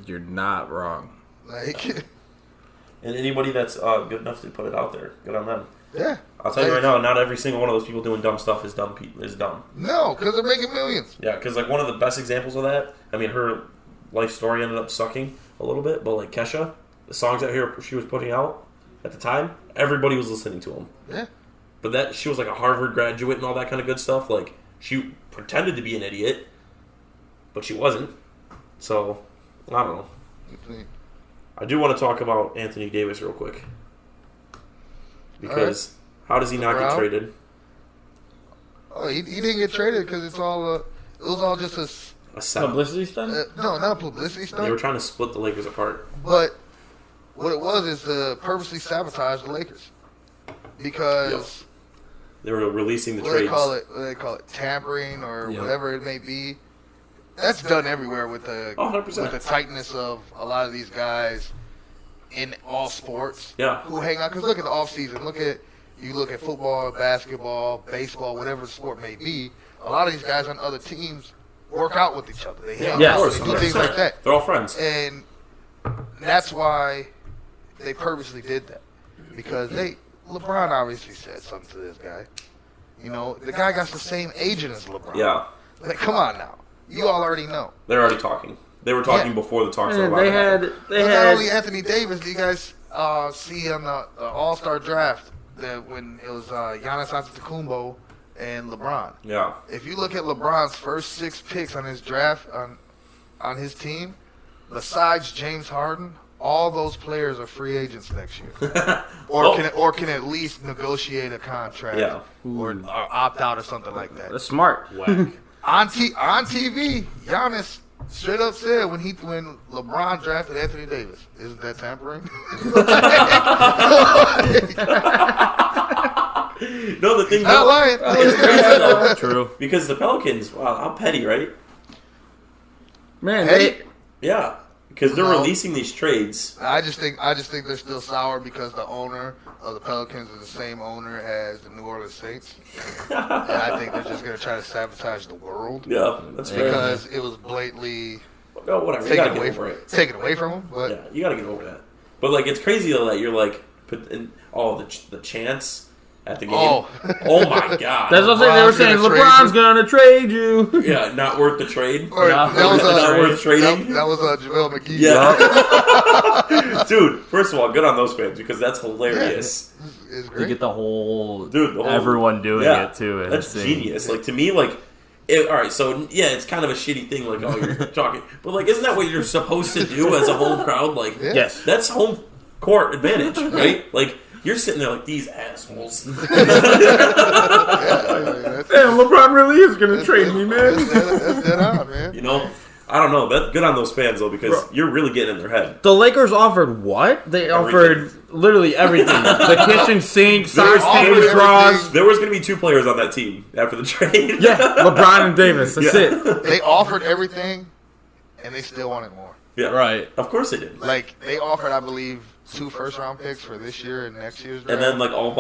You're not wrong. Like, And anybody that's good enough to put it out there, good on them. yeah. I'll tell you right now, not every single one of those people doing dumb stuff is dumb. Is dumb. No, because they're making millions. Yeah, because like one of the best examples of that. I mean, her life story ended up sucking a little bit, but like Kesha, the songs out here she was putting out at the time, everybody was listening to them. Yeah. But that she was like a Harvard graduate and all that kind of good stuff. Like she pretended to be an idiot, but she wasn't. So I don't know. I do want to talk about Anthony Davis real quick because how does he not get traded? Oh, he didn't get traded because it was all just A setup. Publicity stunt? no, not a publicity They were stunt. trying to split the Lakers apart. But what it was is to purposely sabotage the Lakers because They were releasing the what trades. they call it tampering or Yep. whatever it may be. That's done everywhere with the 100%. with the tightness of a lot of these guys in all sports. Yeah. Who hang out? Because look at the off season. Look at football, basketball, baseball, whatever the sport may be. A lot of these guys on other teams work out with each other. They hang Yeah, out. of course, They do things like that. They're all friends. And that's why they purposely did that. Because LeBron obviously said something to this guy. You know, the guy got the same agent as LeBron. Yeah. Like, come on now. You all already know. They're already talking. They were talking Yeah. before the talks were And allowed they to happen. had But not only Anthony Davis, do you guys see on the All-Star draft that when it was Giannis Antetokounmpo and LeBron? Yeah. If you look at LeBron's first 6 picks on his draft on his team, besides James Harden, all those players are free agents next year, or can at least negotiate a contract, Yeah. or opt out or something like that. That's smart. Whack. On TV, Giannis straight up said when LeBron drafted Anthony Davis, isn't that tampering? No, the thing Not lying. it's crazy though, True. because the Pelicans, wow, how petty, right? Man, Hey. Yeah, because they're No. releasing these trades. I just think they're still sour because the owner of the Pelicans is the same owner as the New Orleans Saints, and I think they're just gonna try to sabotage the world Yeah, that's fair. because it was blatantly No, whatever. You gotta taken get away over from it. taken away from them. But Yeah, you gotta get over that. But like, it's crazy though that you're like, the chance at the game. Oh. Oh my god. that's what they were LeBron's saying. gonna trade LeBron's you. going to trade you. Yeah, not worth the trade. or Not that was not worth trading. that was JaVale McGee. Yeah. Dude, first of all, good on those fans because that's hilarious. It's You great. get the whole, Dude, the whole- everyone doing Yeah, it too. and That's seeing- genius. Like, to me, like, alright, so, yeah, it's kind of a shitty thing, like, oh, you're talking. But, like, isn't that what you're supposed to do as a home crowd? Like, Yeah. Yes. that's home court advantage, right? Like, you're sitting there like, these assholes. Yeah, Damn, LeBron really is going to trade me, man. that's dead on, man. You know? I don't know. That good on those fans, though, because you're really getting in their head. The Lakers offered what? They offered literally everything. The kitchen sink, size offered tables, draws. There was going to be 2 players on that team after the trade. Yeah, LeBron and Davis. That's it. They offered everything, and they still wanted more. Yeah. Right. Of course they did. Like they offered, I believe, 2 first-round picks for this year and next year's draft. And then, like, all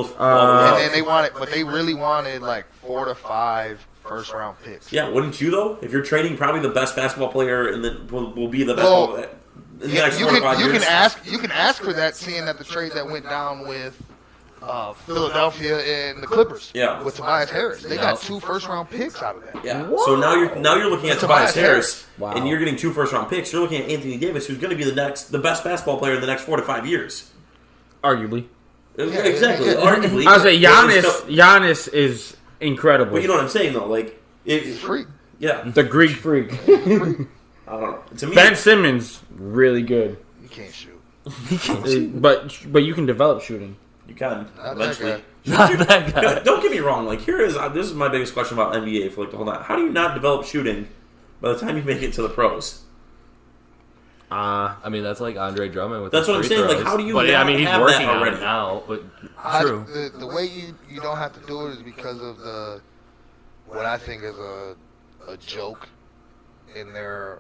And then they wanted, but they really wanted like 4 to 5 first-round picks. yeah, wouldn't you, though? If you're trading probably the best basketball player and then will be the best Well, in the Yeah, next you 4 to 5 can years. ask for that, seeing that the trade that went down with Philadelphia and the Clippers. Yeah. With Tobias Harris, they Yeah. got 2 first-round picks out of that. Yeah. So now you're looking at Tobias Tobias Harris, Wow. and you're getting 2 first-round picks. You're looking at Anthony Davis, who's going to be the best basketball player in the next 4 to 5 years. Arguably. Exactly. yeah. Arguably. I would say But it's still- Giannis is incredible. But you know what I'm saying, though. Like, He's free. yeah. The Greek freak. I don't know. To me, Ben Simmons, really good. You can't shoot. But you can develop shooting. you can Not eventually. Not that guy. Don't get me wrong. Like, this is my biggest question about NBA for like the whole night. How do you not develop shooting by the time you make it to the pros? I mean, that's like Andre Drummond with That's his what I'm free saying. Like, throws. how do you But not I mean, he's have working that on already? it now. But True. The way you don't have to do it is because of what I think is a joke in their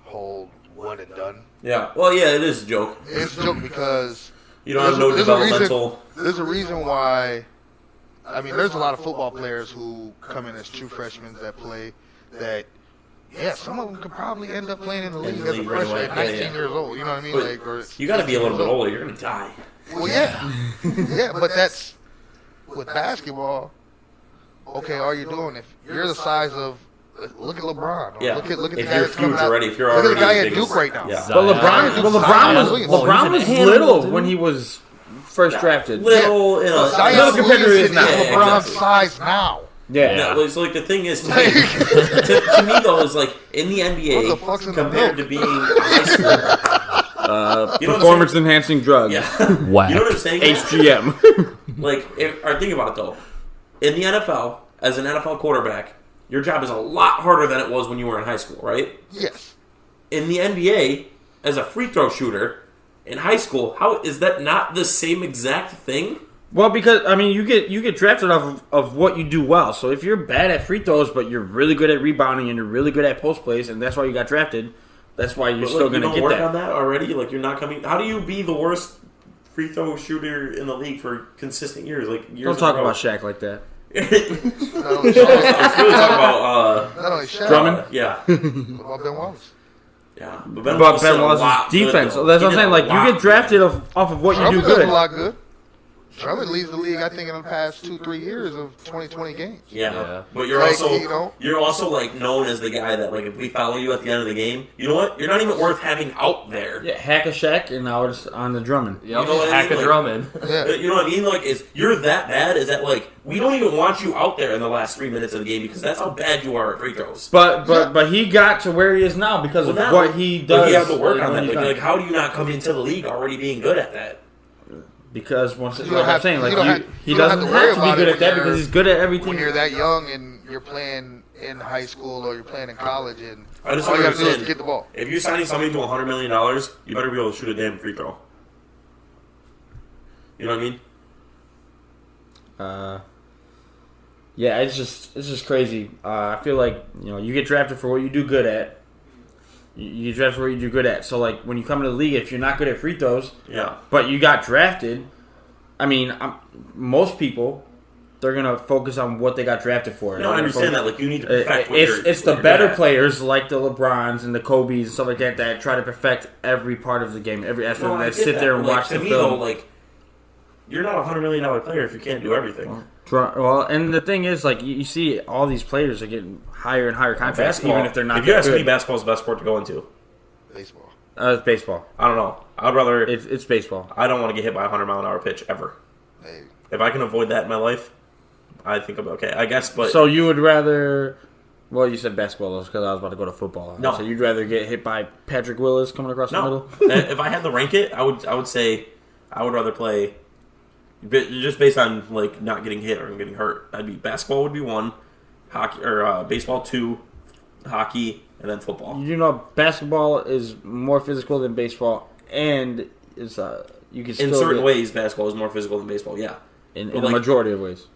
whole one and done. Yeah. Well, yeah, it is a joke. It's a joke because You don't have no developmental. There's a reason why. I mean, there's a lot of football players who come in as true freshmen that play that. Yeah, some of them could probably end up playing in the league as a right freshman away. at Yeah, 19 yeah. years old. You know what I mean? But Like, or You got to be a 16 little bit years old. older. You're gonna die. Well, yeah, yeah, but that's with basketball. Okay, all you're doing if you're the size of look at LeBron. Or Yeah. Look at the If guy you're that's coming huge out. already, if you're Look at already the guy as at big Duke as- right now. Yeah. But Zion LeBron was Zion. little when he was first drafted. Little, in a Zion Little compared to his Williamson now. is Yeah, LeBron's exactly. size now. Yeah. Yeah, well, so like the thing is, to me though, is like in the NBA What the fuck's in the compared to milk? being high school. You know what I'm Performance enhancing drugs. Yeah, Whack. you know what I'm saying? HGM. Like, or think about it though. In the NFL, as an NFL quarterback, your job is a lot harder than it was when you were in high school, right? Yes. In the NBA, as a free throw shooter in high school, how is that not the same exact thing? Well, because I mean, you get drafted off of what you do well. So if you're bad at free throws, but you're really good at rebounding and you're really good at post plays, and that's why you got drafted, that's why you're But, still like, going to you get don't work that. on that already. Like you're not coming. How do you be the worst free throw shooter in the league for consistent years? Like years. Don't talk in a row? about Shaq like that. Not only Let's Shaq, really talk about not only Shaq, Drummond? yeah, what about Ben Wallace? yeah. But Ben Ben Wallace's defense. Good, That's though. what I'm He saying. did Like a lot you get drafted off of what you do Drummond does good. a lot good. Drummond leads the league, I think, in the past 2-3 years of 2020 games. Yeah. Yeah. But you're Like, also you know? you're also like known as the guy that like if we follow you at the end of the game, you know what? You're not even worth having out there. Yeah, hack a Shaq, and now it's on the Drummond. Yep. You know what I Hack mean? a Like- Drummond. Yeah. You know what I mean? Like, is you're that bad? Is that like we don't even want you out there in the last 3 minutes of the game because that's how bad you are at free throws. But he got to where he is now because of Well, now- what he does. But you have to work on when that. he's Like, done. like, how do you not come into the league already being good at that? Because once, You like don't I'm have- saying, you like don't have- he you don't have doesn't to worry have to be about good it at that when because you're- he's good at everything. When you're that young and you're playing in high school or you're playing in college, and I just all don't you have to do is understand. get the ball. If you're signing somebody to $100 million, you better be able to shoot a damn free throw. You know what I mean? Yeah, it's just crazy. I feel like you get drafted for what you do good at. You get drafted for what you do good at. So like when you come into the league, if you're not good at free throws, Yeah. but you got drafted, I mean, most people they're gonna focus on what they got drafted for. No, I understand that. Like, you need to perfect what It's the what you're better good at. players like the LeBrons and the Kobe's and stuff like that try to perfect every part of the game, every aspect No, of I that. get Sit that, there and but, like, watch to the me, film. though, like, you're not a $100 million player if you can't do everything. Well, and the thing is, like, you see all these players are getting higher and higher contracts, even if they're not If you that ask me, good. basketball is the best sport to go into. Baseball. It's baseball. I don't know. I'd rather. It's baseball. I don't want to get hit by a 100-mile-an-hour pitch ever. Hey, If I can avoid that in my life, I think I'm okay. I guess, but So you would rather? Well, you said basketball because I was about to go to football. No. So you'd rather get hit by Patrick Willis coming across the no. middle? If I had to rank it, I would say I would rather play. Just based on like not getting hit or getting hurt, I'd be basketball would be 1, hockey or baseball 2, hockey, and then football. You know, basketball is more physical than baseball, and it's you can still In certain get, ways, basketball is more physical than baseball. Yeah, in but a like- majority of ways.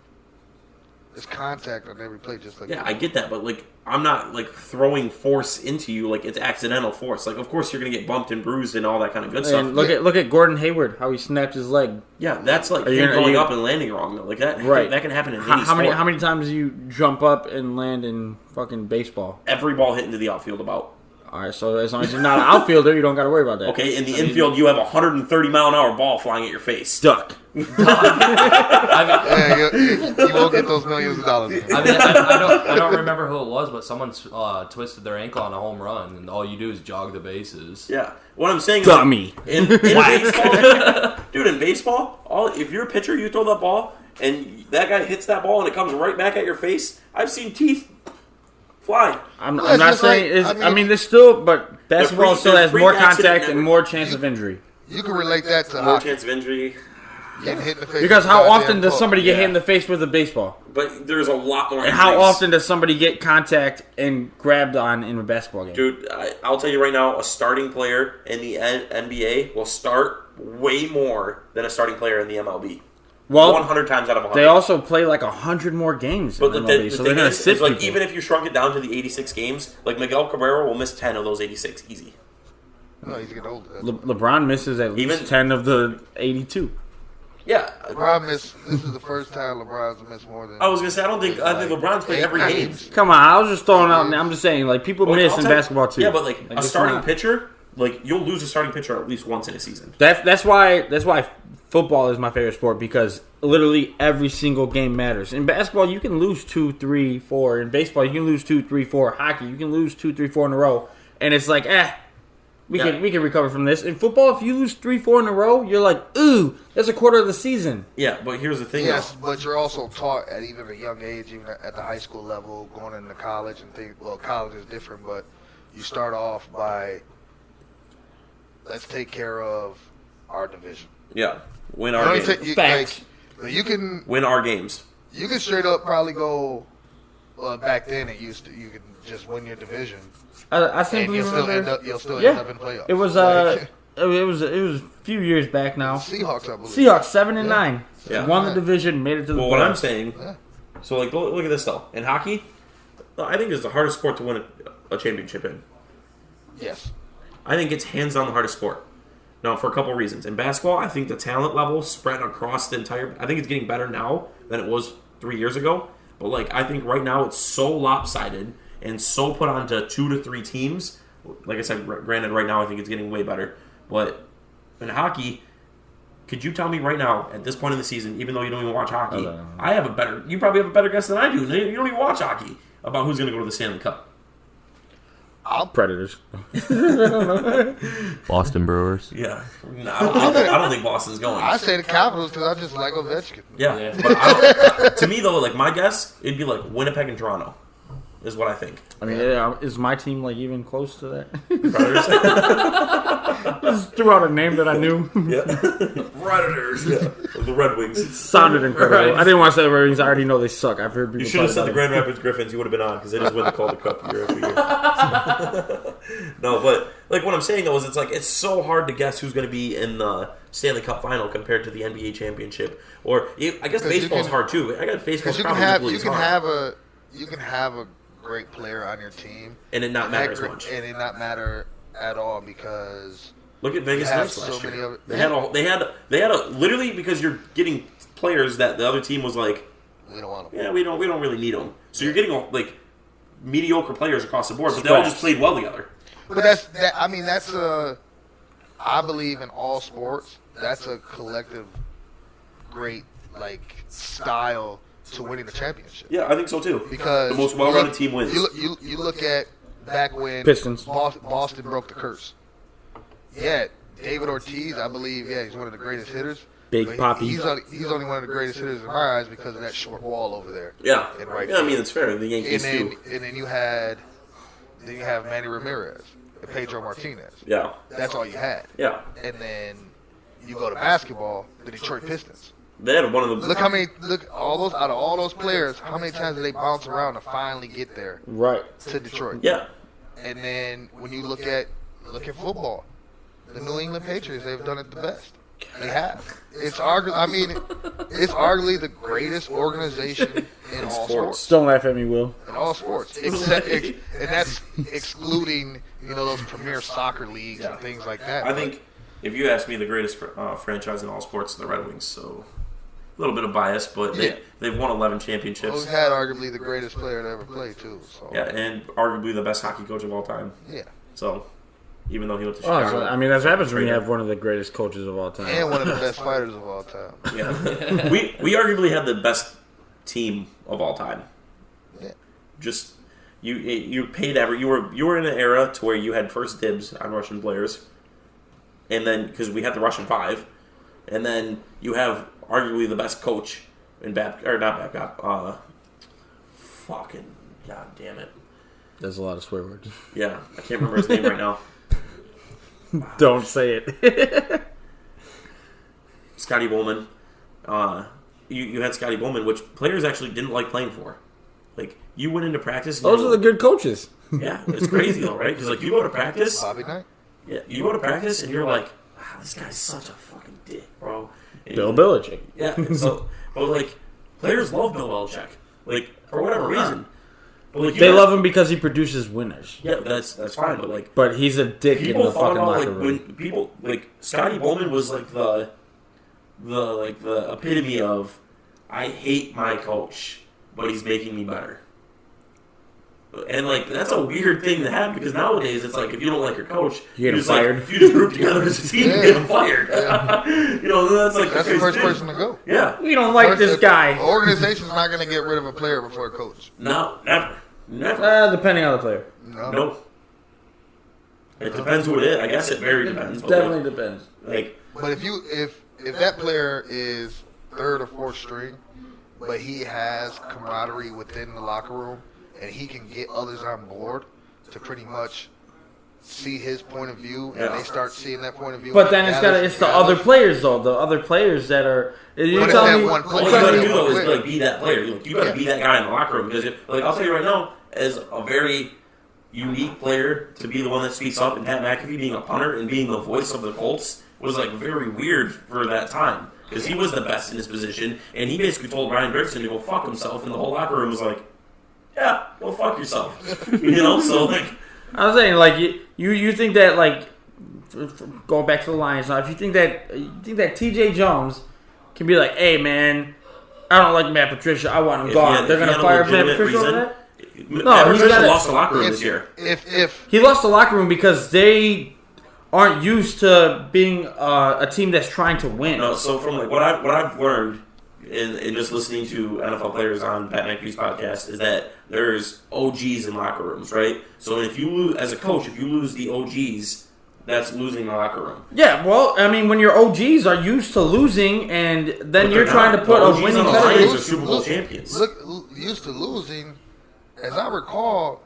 it's contact on every play, just like Yeah, I get that, but like I'm not like throwing force into you like it's accidental force. Like of course you're gonna get bumped and bruised and all that kind of good stuff. And look at Gordon Hayward, how he snapped his leg. Yeah, that's like Are you him gonna- going up and landing wrong though. Like that, Right. that can happen in any How sport. many times do you jump up and land in fucking baseball? Every ball hit into the outfield about. All right, so as long as you're not an outfielder, you don't got to worry about that. Okay, in the infield you have a 130-mile-an-hour ball flying at your face. Duck. I mean, you won't get those millions of dollars. I don't remember who it was, but someone twisted their ankle on a home run, and all you do is jog the bases. Yeah, what I'm saying Dummy. is in baseball, dude, in baseball, if you're a pitcher, you throw that ball and that guy hits that ball and it comes right back at your face. I've seen teeth fly. I'm Well, it's not just saying. like- I mean, there's still, but basketball free- still there's has freak more accident contact in and every- more chance of injury. You can relate that to More hockey. chance of injury. Getting hit in the face. Because with how a often goddamn does ball. somebody get hit in the face with a baseball? But there's a lot more. And how injuries. often does somebody get contact and grabbed on in a basketball game? Dude, I'll tell you right now, a starting player in the NBA will start way more than a starting player in the MLB. Well, 100 times out of 100. they also play like 100 more games But in the MLB, so they're thing going to is sit like, people. even if you shrunk it down to the 86 games, like Miguel Cabrera will miss 10 of those 86 easy. No, he's getting older. LeBron misses at least Even- 10 of the 82. Yeah. This is the first time LeBron's missed more than. I was going to say, I think LeBron's played every game. Come on, I was just throwing out. I'm just saying, like, people But, like, miss I'll in tell you- basketball too. Yeah, but like a it's starting not- pitcher, like you'll lose a starting pitcher at least once in a season. That's why football is my favorite sport, because literally every single game matters. In basketball, you can lose 2, 3, 4. In baseball, you can lose 2, 3, 4. Hockey, you can lose 2, 3, 4 in a row, and it's like, we can recover from this. In football, if you lose 3, 4 in a row, you're like, ooh, that's a quarter of the season. Yeah, but here's the thing. Yes, though. but you're also taught at even a young age, even at the high school level, going into college and things. Well, college is different, but you start off by let's take care of our division. Yeah, win You our know, games. Facts. you can Win our games. straight up probably go. Back then, it used to you could just win your division, I and simply remember you'll still Yeah. end up in playoffs. it was Like, it was a few years back now. Seahawks, I believe. Seahawks 7-9, Yeah. won the division, made it to the Well, what I'm playoffs. saying, Yeah. so like look at this though. In hockey, I think it's the hardest sport to win a championship in. Yes. I think it's hands down the hardest sport. Now, for a couple of reasons. In basketball, I think the talent level spread across the entire. I think it's getting better now than it was 3 years ago. But like, I think right now it's so lopsided and so put onto 2 to 3 teams. Like I said, granted, right now I think it's getting way better. But in hockey, could you tell me right now at this point in the season, even though you don't even watch hockey, I have a better. You probably have a better guess than I do. You don't even watch hockey about who's going to go to the Stanley Cup. Predators. Boston Brewers. Yeah, no, I don't think Boston's going. I say the Capitals because I just like Ovechkin. Yeah, but to me though, like my guess, it'd be like Winnipeg and Toronto, is what I think. I mean, is my team like even close to that? Predators. Just threw out a name that I knew. Yeah, Predators. Yeah, the Red Wings. Sounded incredible. Right. I didn't want to say the Red Wings. I already know they suck. I've heard people. You should have talk said the about Grand Rapids Griffins. You would have been on because they just win the Calder Cup year after year. No, but like what I'm saying though is it's like it's so hard to guess who's going to be in the Stanley Cup final compared to the NBA championship. Or I guess baseball's hard too. I guess baseball's Because probably you can hard. have a great player on your team And it not matter as much. and it not matter at all because Look at Vegas You have Knights so last many year. other- They had a literally because you're getting players that the other team was like, we don't want them. yeah, we don't really need them. So you're getting like mediocre players across the board, but they all just played well together. But that's I believe in all sports. That's a collective, great like style to winning the championship. Yeah, I think so too. Because the most well-rounded team wins. You look at back when Pistons. Boston broke the curse. Yeah, David Ortiz, I believe. Yeah, he's one of the greatest hitters. Big But Poppy. He's only one of the greatest hitters in my eyes because of that short wall over there. Yeah, in right yeah. I field. mean, it's fair. The Yankees too. And then you have Manny Ramirez and Pedro Martinez. Yeah, That's all you had. yeah. And then you go to basketball, the Detroit Pistons. They had one of the. Look out of all those players, how many times did they bounce around to finally get there Right. to Detroit? Yeah, And then when you look at football, the New England Patriots, they've done it the best. They have. It's arguably the greatest organization in all sports. Don't laugh at me, Will. In all sports, and that's excluding those premier soccer leagues and things like that. I think if you ask me, the greatest franchise in all sports is the Red Wings. So a little bit of bias, but they've won 11 championships. We've had arguably the greatest player to ever play too. So Yeah, and arguably the best hockey coach of all time. yeah. So even though he went to Oh, Chicago, so, I mean, that's what happens when you have one of the greatest coaches of all time. And one of the best fighters of all time. yeah, we arguably had the best team of all time. Yeah. Just you paid you were in an era to where you had first dibs on Russian players, and then because we had the Russian 5, and then you have arguably the best coach in fucking god damn it. There's a lot of swear words. Yeah, I can't remember his name right now. Don't say it. Scotty Bowman. you had Scotty Bowman, which players actually didn't like playing for. Like, you went into practice. Those are the good coaches. Yeah, it's crazy though, right? Because like you go to practice. Bobby Knight. Yeah, you go to practice and you're like, wow, this guy's such a fucking dick, bro. And Bill Belichick. Yeah. So, but like, players love Bill Belichick, like for whatever reason. But, like, They love him because he produces winners. Yeah, that's fine. But like, But he's a dick in the fucking about locker like room. when people like Scotty Bowman was like the epitome of I hate my coach, but he's making me better. And like that's a weird thing to have because nowadays it's like if you don't like your coach, You get him just, like, fired. you just group together as a team and get him fired. You know, that's like That's the first person to go. Yeah, We don't like this guy. The organization's not going to get rid of a player before a coach. no, never. Depending on the player. No. Nope. It depends who it is. I guess it very depends. But Definitely depends. Like But if that player is third or fourth string, but he has camaraderie within the locker room, and he can get others on board to pretty much see his point of view, and Yeah. they start seeing that point of view. But then it's the other players though. The other players that are. You But if telling that me? one all player- you gotta Yeah. do though is like be that player. You gotta be that guy in the locker room because like I'll tell you right now, as a very unique player to be the one that speaks up, and Pat McAfee being a punter and being the voice of the Colts was like very weird for that time because he was the best in his position, and he basically told Ryan Grigson to go fuck himself, and the whole locker room was like, "Yeah, go fuck yourself," you know. So like, I was saying, like you think that like going back to the Lions now, if you think that T.J. Jones can be like, "Hey man, I don't like Matt Patricia. I want him If gone." he had- They're if he gonna had a fire Matt legitimate Patricia over reason- that. Matt he's Patricia got lost the locker room this year. If He lost the locker room because they aren't used to being a team that's trying to win. No, so from like what I've learned in just listening to NFL players on Pat McAfee's podcast is that there's OGs in locker rooms, right? So if you lose as a coach, if you lose the OGs, that's losing the locker room. Yeah, well, I mean, when your OGs are used to losing, and then But you're they're trying not. to put The a OGs winning on the pedigree. Lions are Super Bowl champions. Look, used to losing, as I recall,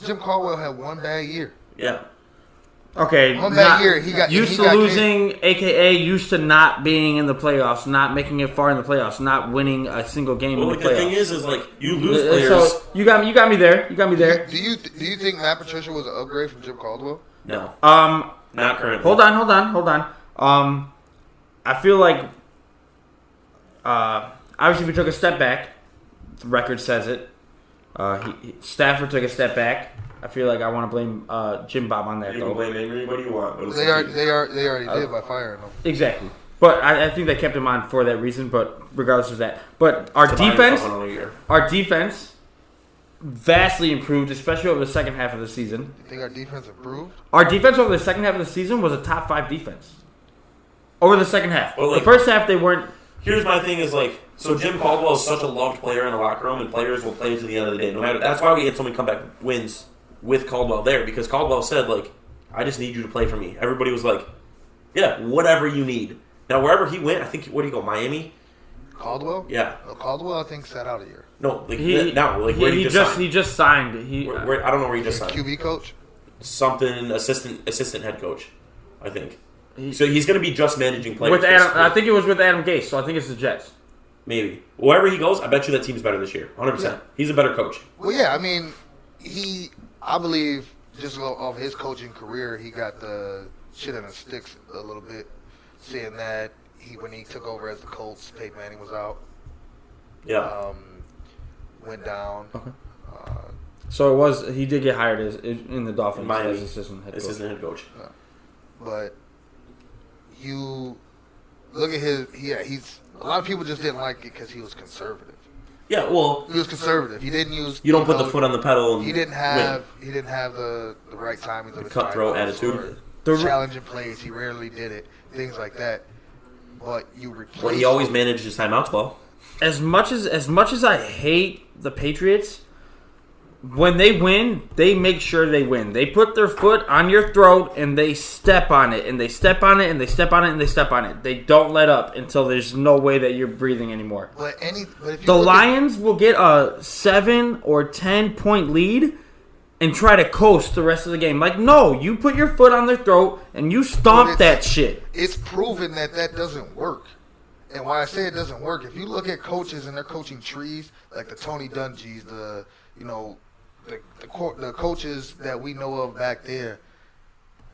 Jim Caldwell had one bad year. Yeah. Okay, One bad year, he used to got losing, aka used to not being in the playoffs, not making it far in the playoffs, not winning a single game Well, in like the the playoffs. thing is like you lose So players. you got me there. You got me there. Do you think Matt Patricia was an upgrade from Jim Caldwell? No, Um, not currently. hold on. I feel like obviously we took a step back. The record says it. Stafford took a step back. I feel like I want to blame Jim Bob on that You can though. blame anybody you want, but it's They already did by firing him. Exactly. But I think they kept him on for that reason. But regardless of that, but our to buy defense, himself another year. vastly improved, especially over the second half of the season. You think our defense improved? Our defense over the second half of the season was a top 5 defense. Over the second half, Well, like- the first half they weren't. Here's my thing is like, so Jim Caldwell is such a loved player in the locker room, and players will play to the end of the day. No matter. That's why we had so many comeback wins with Caldwell there, because Caldwell said like, I just need you to play for me. Everybody was like, yeah, whatever you need. Now wherever he went, I think where did he go? Miami. Caldwell? Yeah. Well, Caldwell, I think, sat out a year. No, like He where he he just signed. He I don't know where he just signed. QB coach? Something assistant head coach, I think. So he's going to be just managing players. with Adam. basically. I think it was with Adam Gase, so I think it's the Jets. Maybe wherever he goes, I bet you that team's better this year. 100%. Yeah. He's a better coach. Well, yeah, I mean, I believe, just off his coaching career, he got the shit in the sticks a little bit, seeing that when he took over as the Colts, Peyton Manning was out, Yeah. went down. Okay. So he did get hired in the Dolphins Miami. as assistant head coach. Assistant head coach. But you look at he's a lot of people just didn't like it because he was conservative. Yeah. Well, He was conservative. He didn't use. you don't put the foot on the pedal. And He didn't have the right timing of his cutthroat timeouts attitude. or challenging plays. He rarely did it. Things like that. But you replace. Well, he always managed his timeouts well. As much as I hate the Patriots, when they win, they make sure they win. They put their foot on your throat and they step on it and they step on it and they step on it and they step on it. They don't let up until there's no way that you're breathing anymore. But if you The look Lions will get a 7 or 10 point lead and try to coast the rest of the game. Like, no, you put your foot on their throat and you stomp But that shit. it's proven that doesn't work. And why I say it doesn't work, if you look at coaches and their coaching trees, like the Tony Dungys, the coaches that we know of back there,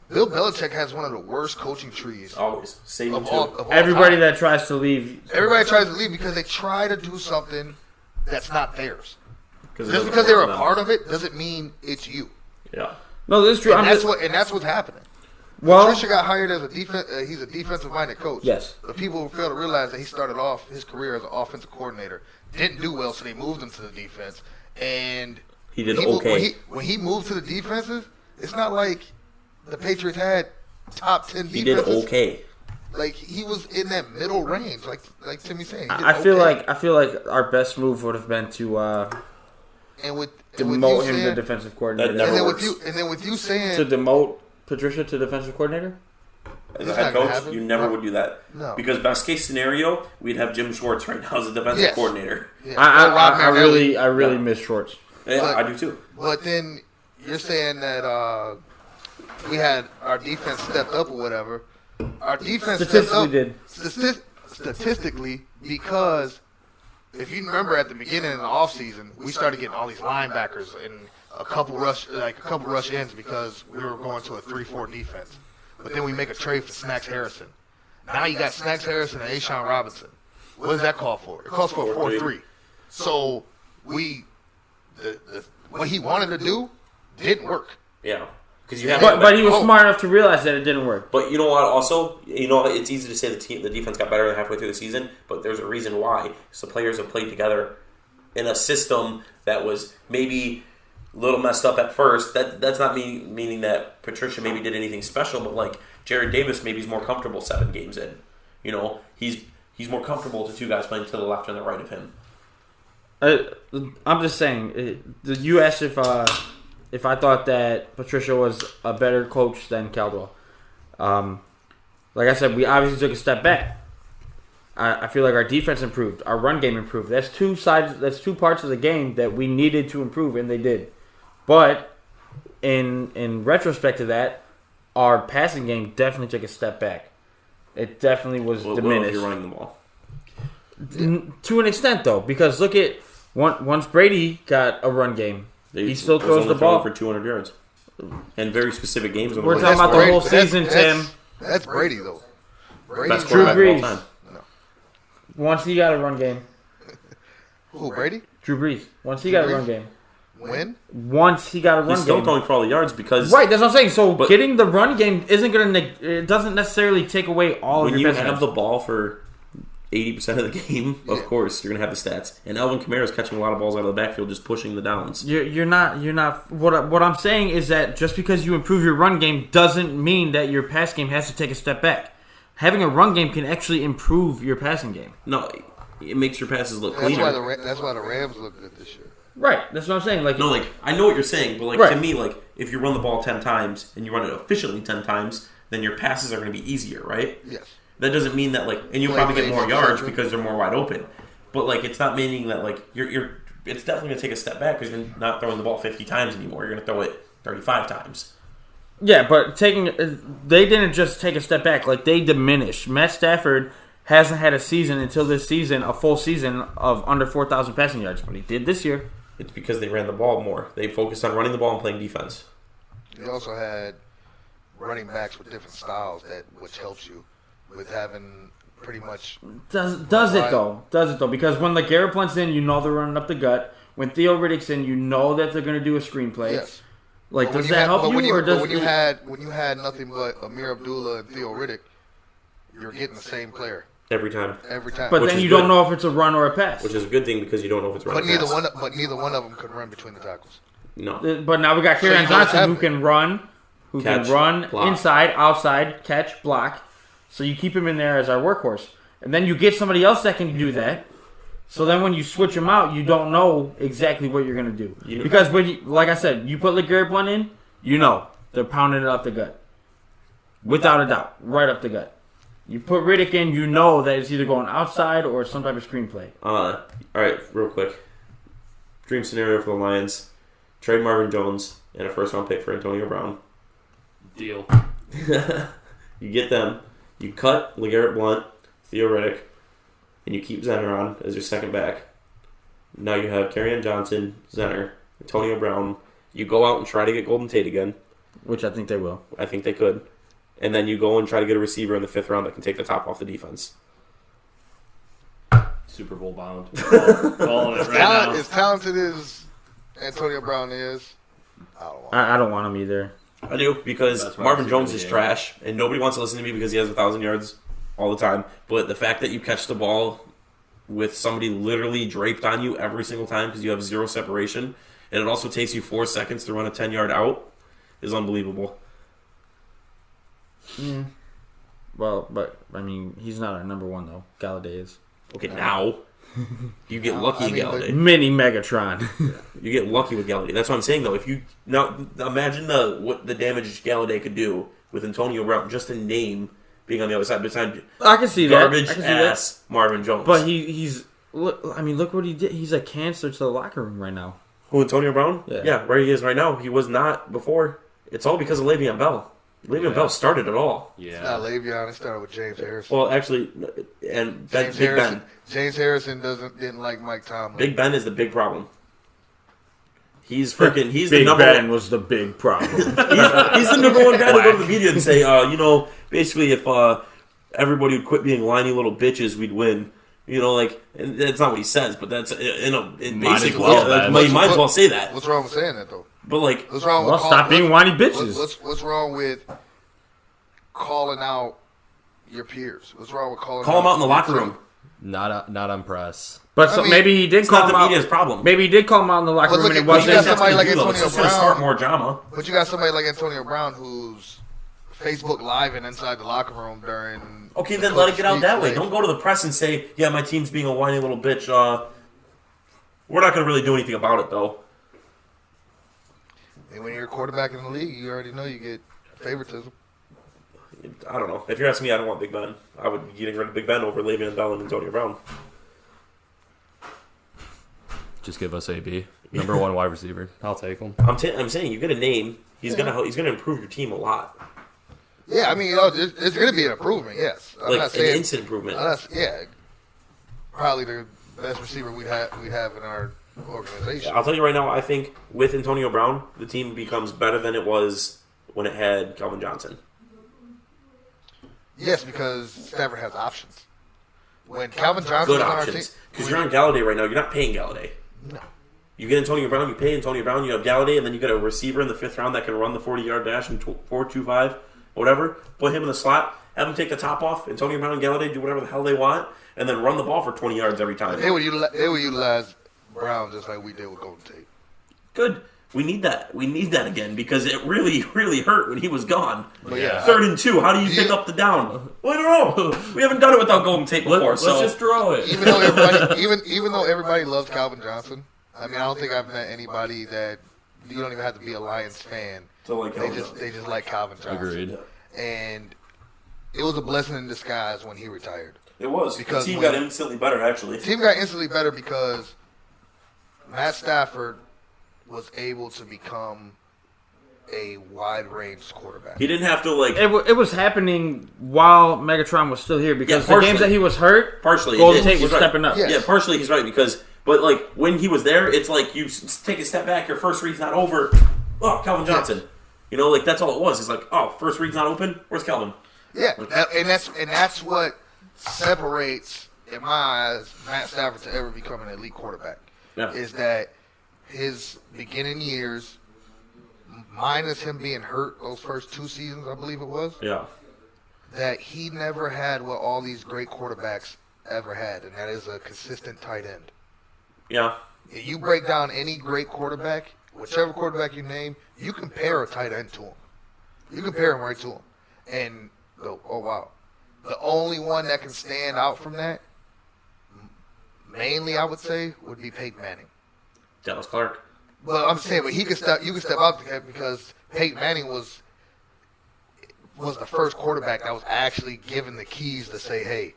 Bill Belichick has one of the worst coaching trees. Always. Same of too. all Everybody time. that tries to leave. Everybody tries to leave because they try to do something that's not theirs. Just Just because they're a part of it doesn't mean it's you. Yeah. No, this is true. And that's what's happening. Well, Patricia got hired as he's a defensive-minded coach. Yes. But people fail to realize that he started off his career as an offensive coordinator. Didn't do well, so they moved him to the defense. And He did okay. When he moved to the defenses, it's not like the Patriots had top 10 defenses. He did okay. Like he was in that middle range, like Timmy's saying. I feel like our best move would have been to demote him to defensive coordinator. That never with you saying to demote Patricia to defensive coordinator. As a head coach, you never would do that. No. Because best case scenario, we'd have Jim Schwartz right now as a defensive coordinator. Yeah. I really miss Schwartz. Yeah, I do too. But then you're saying that we had our defense stepped up or whatever. Our defense statistically, because if you remember at the beginning of the offseason, we started getting all these linebackers and a couple rush ends because we were going to a 3-4 defense. But then we make a trade for Snacks Harrison. Now you got Snacks Harrison and Ashawn Robinson. What does that call for? It calls for a 4-3. So what he wanted to do didn't work. Yeah. But he was smart enough to realize that it didn't work. But you know what? Also, it's easy to say the defense got better halfway through the season, but there's a reason why. Because the players have played together in a system that was maybe a little messed up at first. That's not meaning that Patricia maybe did anything special, but like Jared Davis maybe is more comfortable 7 games in. He's more comfortable to 2 guys playing to the left and the right of him. I'm just saying. You asked if I thought that Patricia was a better coach than Caldwell. Like I said, we obviously took a step back. I feel like our defense improved. Our run game improved. That's two parts of the game that we needed to improve, and they did. But in retrospect to that, our passing game definitely took a step back. It definitely was diminished. Well, if you're running the ball. To an extent, though, because look at once Brady got a run game, he still throws the ball for 200 yards, and very specific games. We're talking about the whole season, Tim. That's Brady, though. Best Drew quarterback of all Brees. time. No. Once he got a run game. Who, Brady? Drew Brees. Once he got a run game. When? Once he got a run game. He's still throwing for all the yards because right, that's what I'm saying. So getting the run game isn't going to. It doesn't necessarily take away all of your best. When you have the ball for 80% of the game, of course, you're going to have the stats. And Alvin Kamara is catching a lot of balls out of the backfield, just pushing the downs. You're not. What I'm saying is that just because you improve your run game doesn't mean that your pass game has to take a step back. Having a run game can actually improve your passing game. No, it makes your passes look cleaner. That's why the Rams look good this year. Right, that's what I'm saying. I know what you're saying, but to me, if you run the ball 10 times and you run it efficiently 10 times, then your passes are going to be easier, right? Yes. That doesn't mean that and you'll probably get more yards because they're more wide open. But it's not meaning that you're it's definitely going to take a step back because you're not throwing the ball 50 times anymore. You're going to throw it 35 times. Yeah, but they didn't just take a step back. They diminished. Matt Stafford hasn't had a season until this season, a full season of under 4,000 passing yards, but he did this year. It's because they ran the ball more. They focused on running the ball and playing defense. They also had running backs with different styles, which helps you with having pretty much. Does it though? Because when LeGarrette Blount's in, you know they're running up the gut. When Theo Riddick's in, you know that they're going to do a screenplay. Yes. Does that help you, or does when you had nothing but Amir Abdullah and Theo Riddick, you're getting the same player every time. But then you don't know if it's a run or a pass, which is a good thing because you don't know if it's run or pass. But neither one of them could run between the tackles. No. But now we got Kerryon Johnson who can run, block. inside, outside, catch, block. So you keep him in there as our workhorse, and then you get somebody else that can do that. So then when you switch them out, you don't know exactly what you're going to do. Because, like I said, you put LeGarrette Blount in, you know they're pounding it up the gut. Without a doubt. Right up the gut. You put Riddick in, you know that it's either going outside or some type of screenplay. All right, real quick. Dream scenario for the Lions. Trade Marvin Jones and a first-round pick for Antonio Brown. Deal. You get them. You cut LeGarrette Blount, Theo Riddick, and you keep Zenner on as your second back, now you have Kerryon Johnson, Zenner, Antonio Brown. You go out and try to get Golden Tate again. Which I think they will. I think they could. And then you go and try to get a receiver in the 5th round that can take the top off the defense. Super Bowl bound. Calling it right now. As talented as Antonio Brown is, I don't want him either. I do, because That's why Marvin I'm Jones super is game. trash, and nobody wants to listen to me because he has 1,000 yards all the time. But the fact that you catch the ball with somebody literally draped on you every single time because you have 0 separation, and it also takes you 4 seconds to run a 10-yard out, is unbelievable. Well, but, I mean, he's not our number one, though. Galladay is. Okay, now you get lucky in Galladay. Mini Megatron. You get lucky with Galladay. That's what I'm saying, though. If you now imagine what the damage Galladay could do with Antonio Brown, just a name being on the other side, besides I can see that. garbage I can see ass Marvin Jones. But he's. Look what he did. He's a cancer to the locker room right now. Who, Antonio Brown? Yeah. Where he is right now. He was not before. It's all because of Le'Veon Bell. Le'Veon Bell started it all. Yeah. it's not Le'Veon. It started with James Harrison. Well, actually, and that's Big Ben. James Harrison didn't like Mike Tomlin. Big Ben is the big problem. He's freaking. He's Big the number Ben one. was the big problem. He's the number one guy to go to the media and say, basically, if everybody would quit being whiny little bitches, we'd win. And that's not what he says, but that's basically. Might as well, man. You might as well say that. What's wrong with saying that though? But What's wrong with stop being whiny bitches. What's wrong with calling out your peers? What's wrong with call him out in the locker room. Not on press. But I mean, maybe he did It's call not him the out. media's problem. Maybe he did call him out in the locker But room, and it look at- wasn't. you got somebody like It's Antonio just going to Brown. start more drama. But you got somebody like Antonio Brown who's Facebook Live and inside the locker room during. Okay, the then let it get out speech, that way. like- Don't go to the press and say, "Yeah, my team's being a whiny little bitch." We're not going to really do anything about it, though. And when you're a quarterback in the league, you already know you get favoritism. I don't know. If you're asking me, I don't want Big Ben. I would be getting rid of Big Ben over Le'Veon Bell and Antonio Brown. Just give us AB. Number 1 wide receiver. I'll take him. I'm saying you get a name. He's gonna improve your team a lot, Yeah, I mean, it's going to be an improvement. Yes, I'm not like an saying. instant improvement. Probably the best receiver we have in our organization. I'll tell you right now. I think with Antonio Brown, the team becomes better than it was when it had Calvin Johnson. Yes, because Stafford has options. When Calvin Johnson Good was on our team, options. Because you're on Galladay right now. You're not paying Galladay. No. You get Antonio Brown, you pay Antonio Brown, you have Galladay, and then you get a receiver in the 5th round that can run the 40-yard dash in 4.25, whatever. Put him in the slot, have him take the top off. Antonio Brown and Galladay do whatever the hell they want, and then run the ball for 20 yards every time. They would utilize Brown just like we did with Golden Tate. Good. We need that. We need that again because it really, really hurt when he was gone. But yeah, 3rd and 2. How do you pick up the down? Well, I don't know. We haven't done it without Golden Tate before. Let's just throw it. even though everybody loves Calvin Johnson, I mean, I don't think I've met anybody that you don't even have to be a Lions fan. So like They just like Calvin Johnson. Agreed. And it was a blessing in disguise when he retired. It was. Because the team when- got instantly better, actually. The team got instantly better because Matt Stafford was able to become a wide-range quarterback. He didn't have to, like... It was happening while Megatron was still here because Yeah, the games that he was hurt, Partially. Golden it did. Tate was He's right. stepping up. Yeah. Yeah, partially he's right because... But, like, when he was there, it's like you take a step back, your first read's not over. Oh, Calvin Johnson. Like, that's all it was. It's like, oh, first read's not open? Where's Calvin? Yeah, and that's what separates, in my eyes, Matt Stafford to ever become an elite quarterback. Yeah. Is that his beginning years, minus him being hurt those first 2 seasons, I believe it was, Yeah. that he never had what all these great quarterbacks ever had, and that is a consistent tight end. Yeah. If you break down any great quarterback, whichever quarterback you name, you compare a tight end to him. You compare him right to him. And, oh wow. The only one that can stand out from that, mainly I would say, would be Peyton Manning. Dallas Clark. Well, I'm saying, but you can step out because Peyton Manning was the first quarterback that was actually given the keys to say, hey,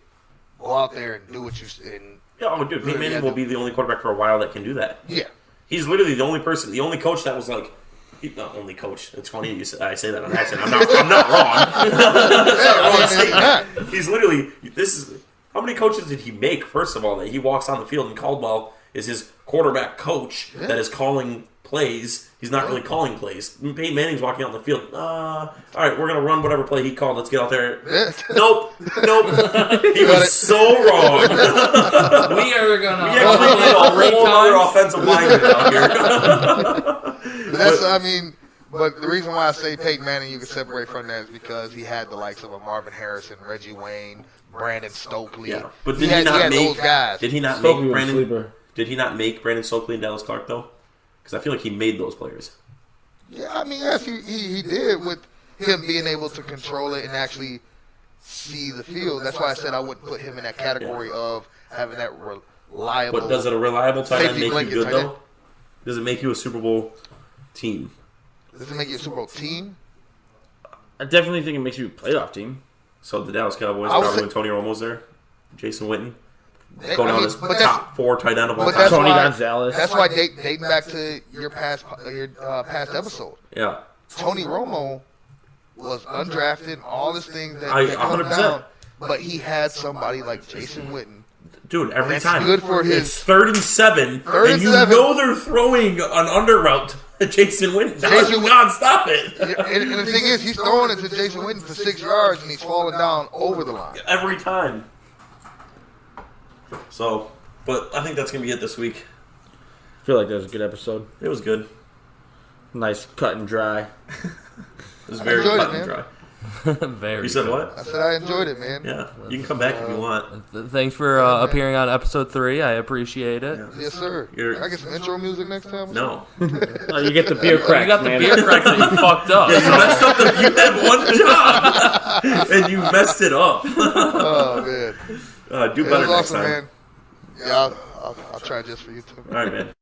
go out there and do what you and Yeah, oh, dude, Peyton Manning will be the only quarterback for a while that can do that. yeah. He's literally the only person, the only coach that was like, not only coach. It's funny I say that on accident. I'm not wrong. That's not a wrong statement. He's literally, How many coaches did he make, first of all, that he walks on the field and Caldwell is his quarterback coach that is calling plays? He's not really calling plays. Peyton Manning's walking out on the field. All right, we're going to run whatever play he called. Let's get out there. Nope. He was so wrong. We are going to... We actually need a whole other offensive lineman out here. But the reason why I say Peyton Manning you can separate from that is because he had the likes of a Marvin Harrison, Reggie Wayne, Brandon Stokely. Yeah. But he had those guys. Did he not Stokely make was a Brandon? sleeper. Did he not make Brandon Stokely and Dallas Clark though? Because I feel like he made those players. Yeah, I mean, yes, he did with him being able to control it and actually see the field. That's why I said I wouldn't put him in that category of having that reliable. But does it a reliable tight end make you good tight end. though? Does it make you a Super Bowl team? Does it make you a Super Bowl team? I definitely think it makes you a playoff team. So the Dallas Cowboys probably when Tony Romo's there, Jason Witten, going on his top 4 tight end of all time. Tony Gonzalez. That's why dating back to your past episode. Yeah, Tony Romo was undrafted, all these things that 100%. down, but he had somebody like Jason Witten. dude, every That's time. good for his It's 3rd and 7, Third and and you 7. know they're throwing an under route to Jason Witten. Jason Witten. God, stop it. And the thing is, he's throwing it to Jason Witten for 6 yards, and he's falling down over the line. Every time. So, but I think that's going to be it this week. I feel like that was a good episode. It was good. Nice cut and dry. It was very enjoyed cut it, and man. dry. Very. You said what? I said I enjoyed it, man. Yeah, you can come back if you want. Thanks for appearing on episode 3. I appreciate it. Yeah. Yes, sir. Can I get some intro music next time? No. Oh, you get the beer cracks, You got the man. beer cracks that you fucked up. Yeah, you messed up. You had one job, and you messed it up. Oh, man. Do It better was next awesome, time. man. Yeah, I'll try just for you, too. All right, man.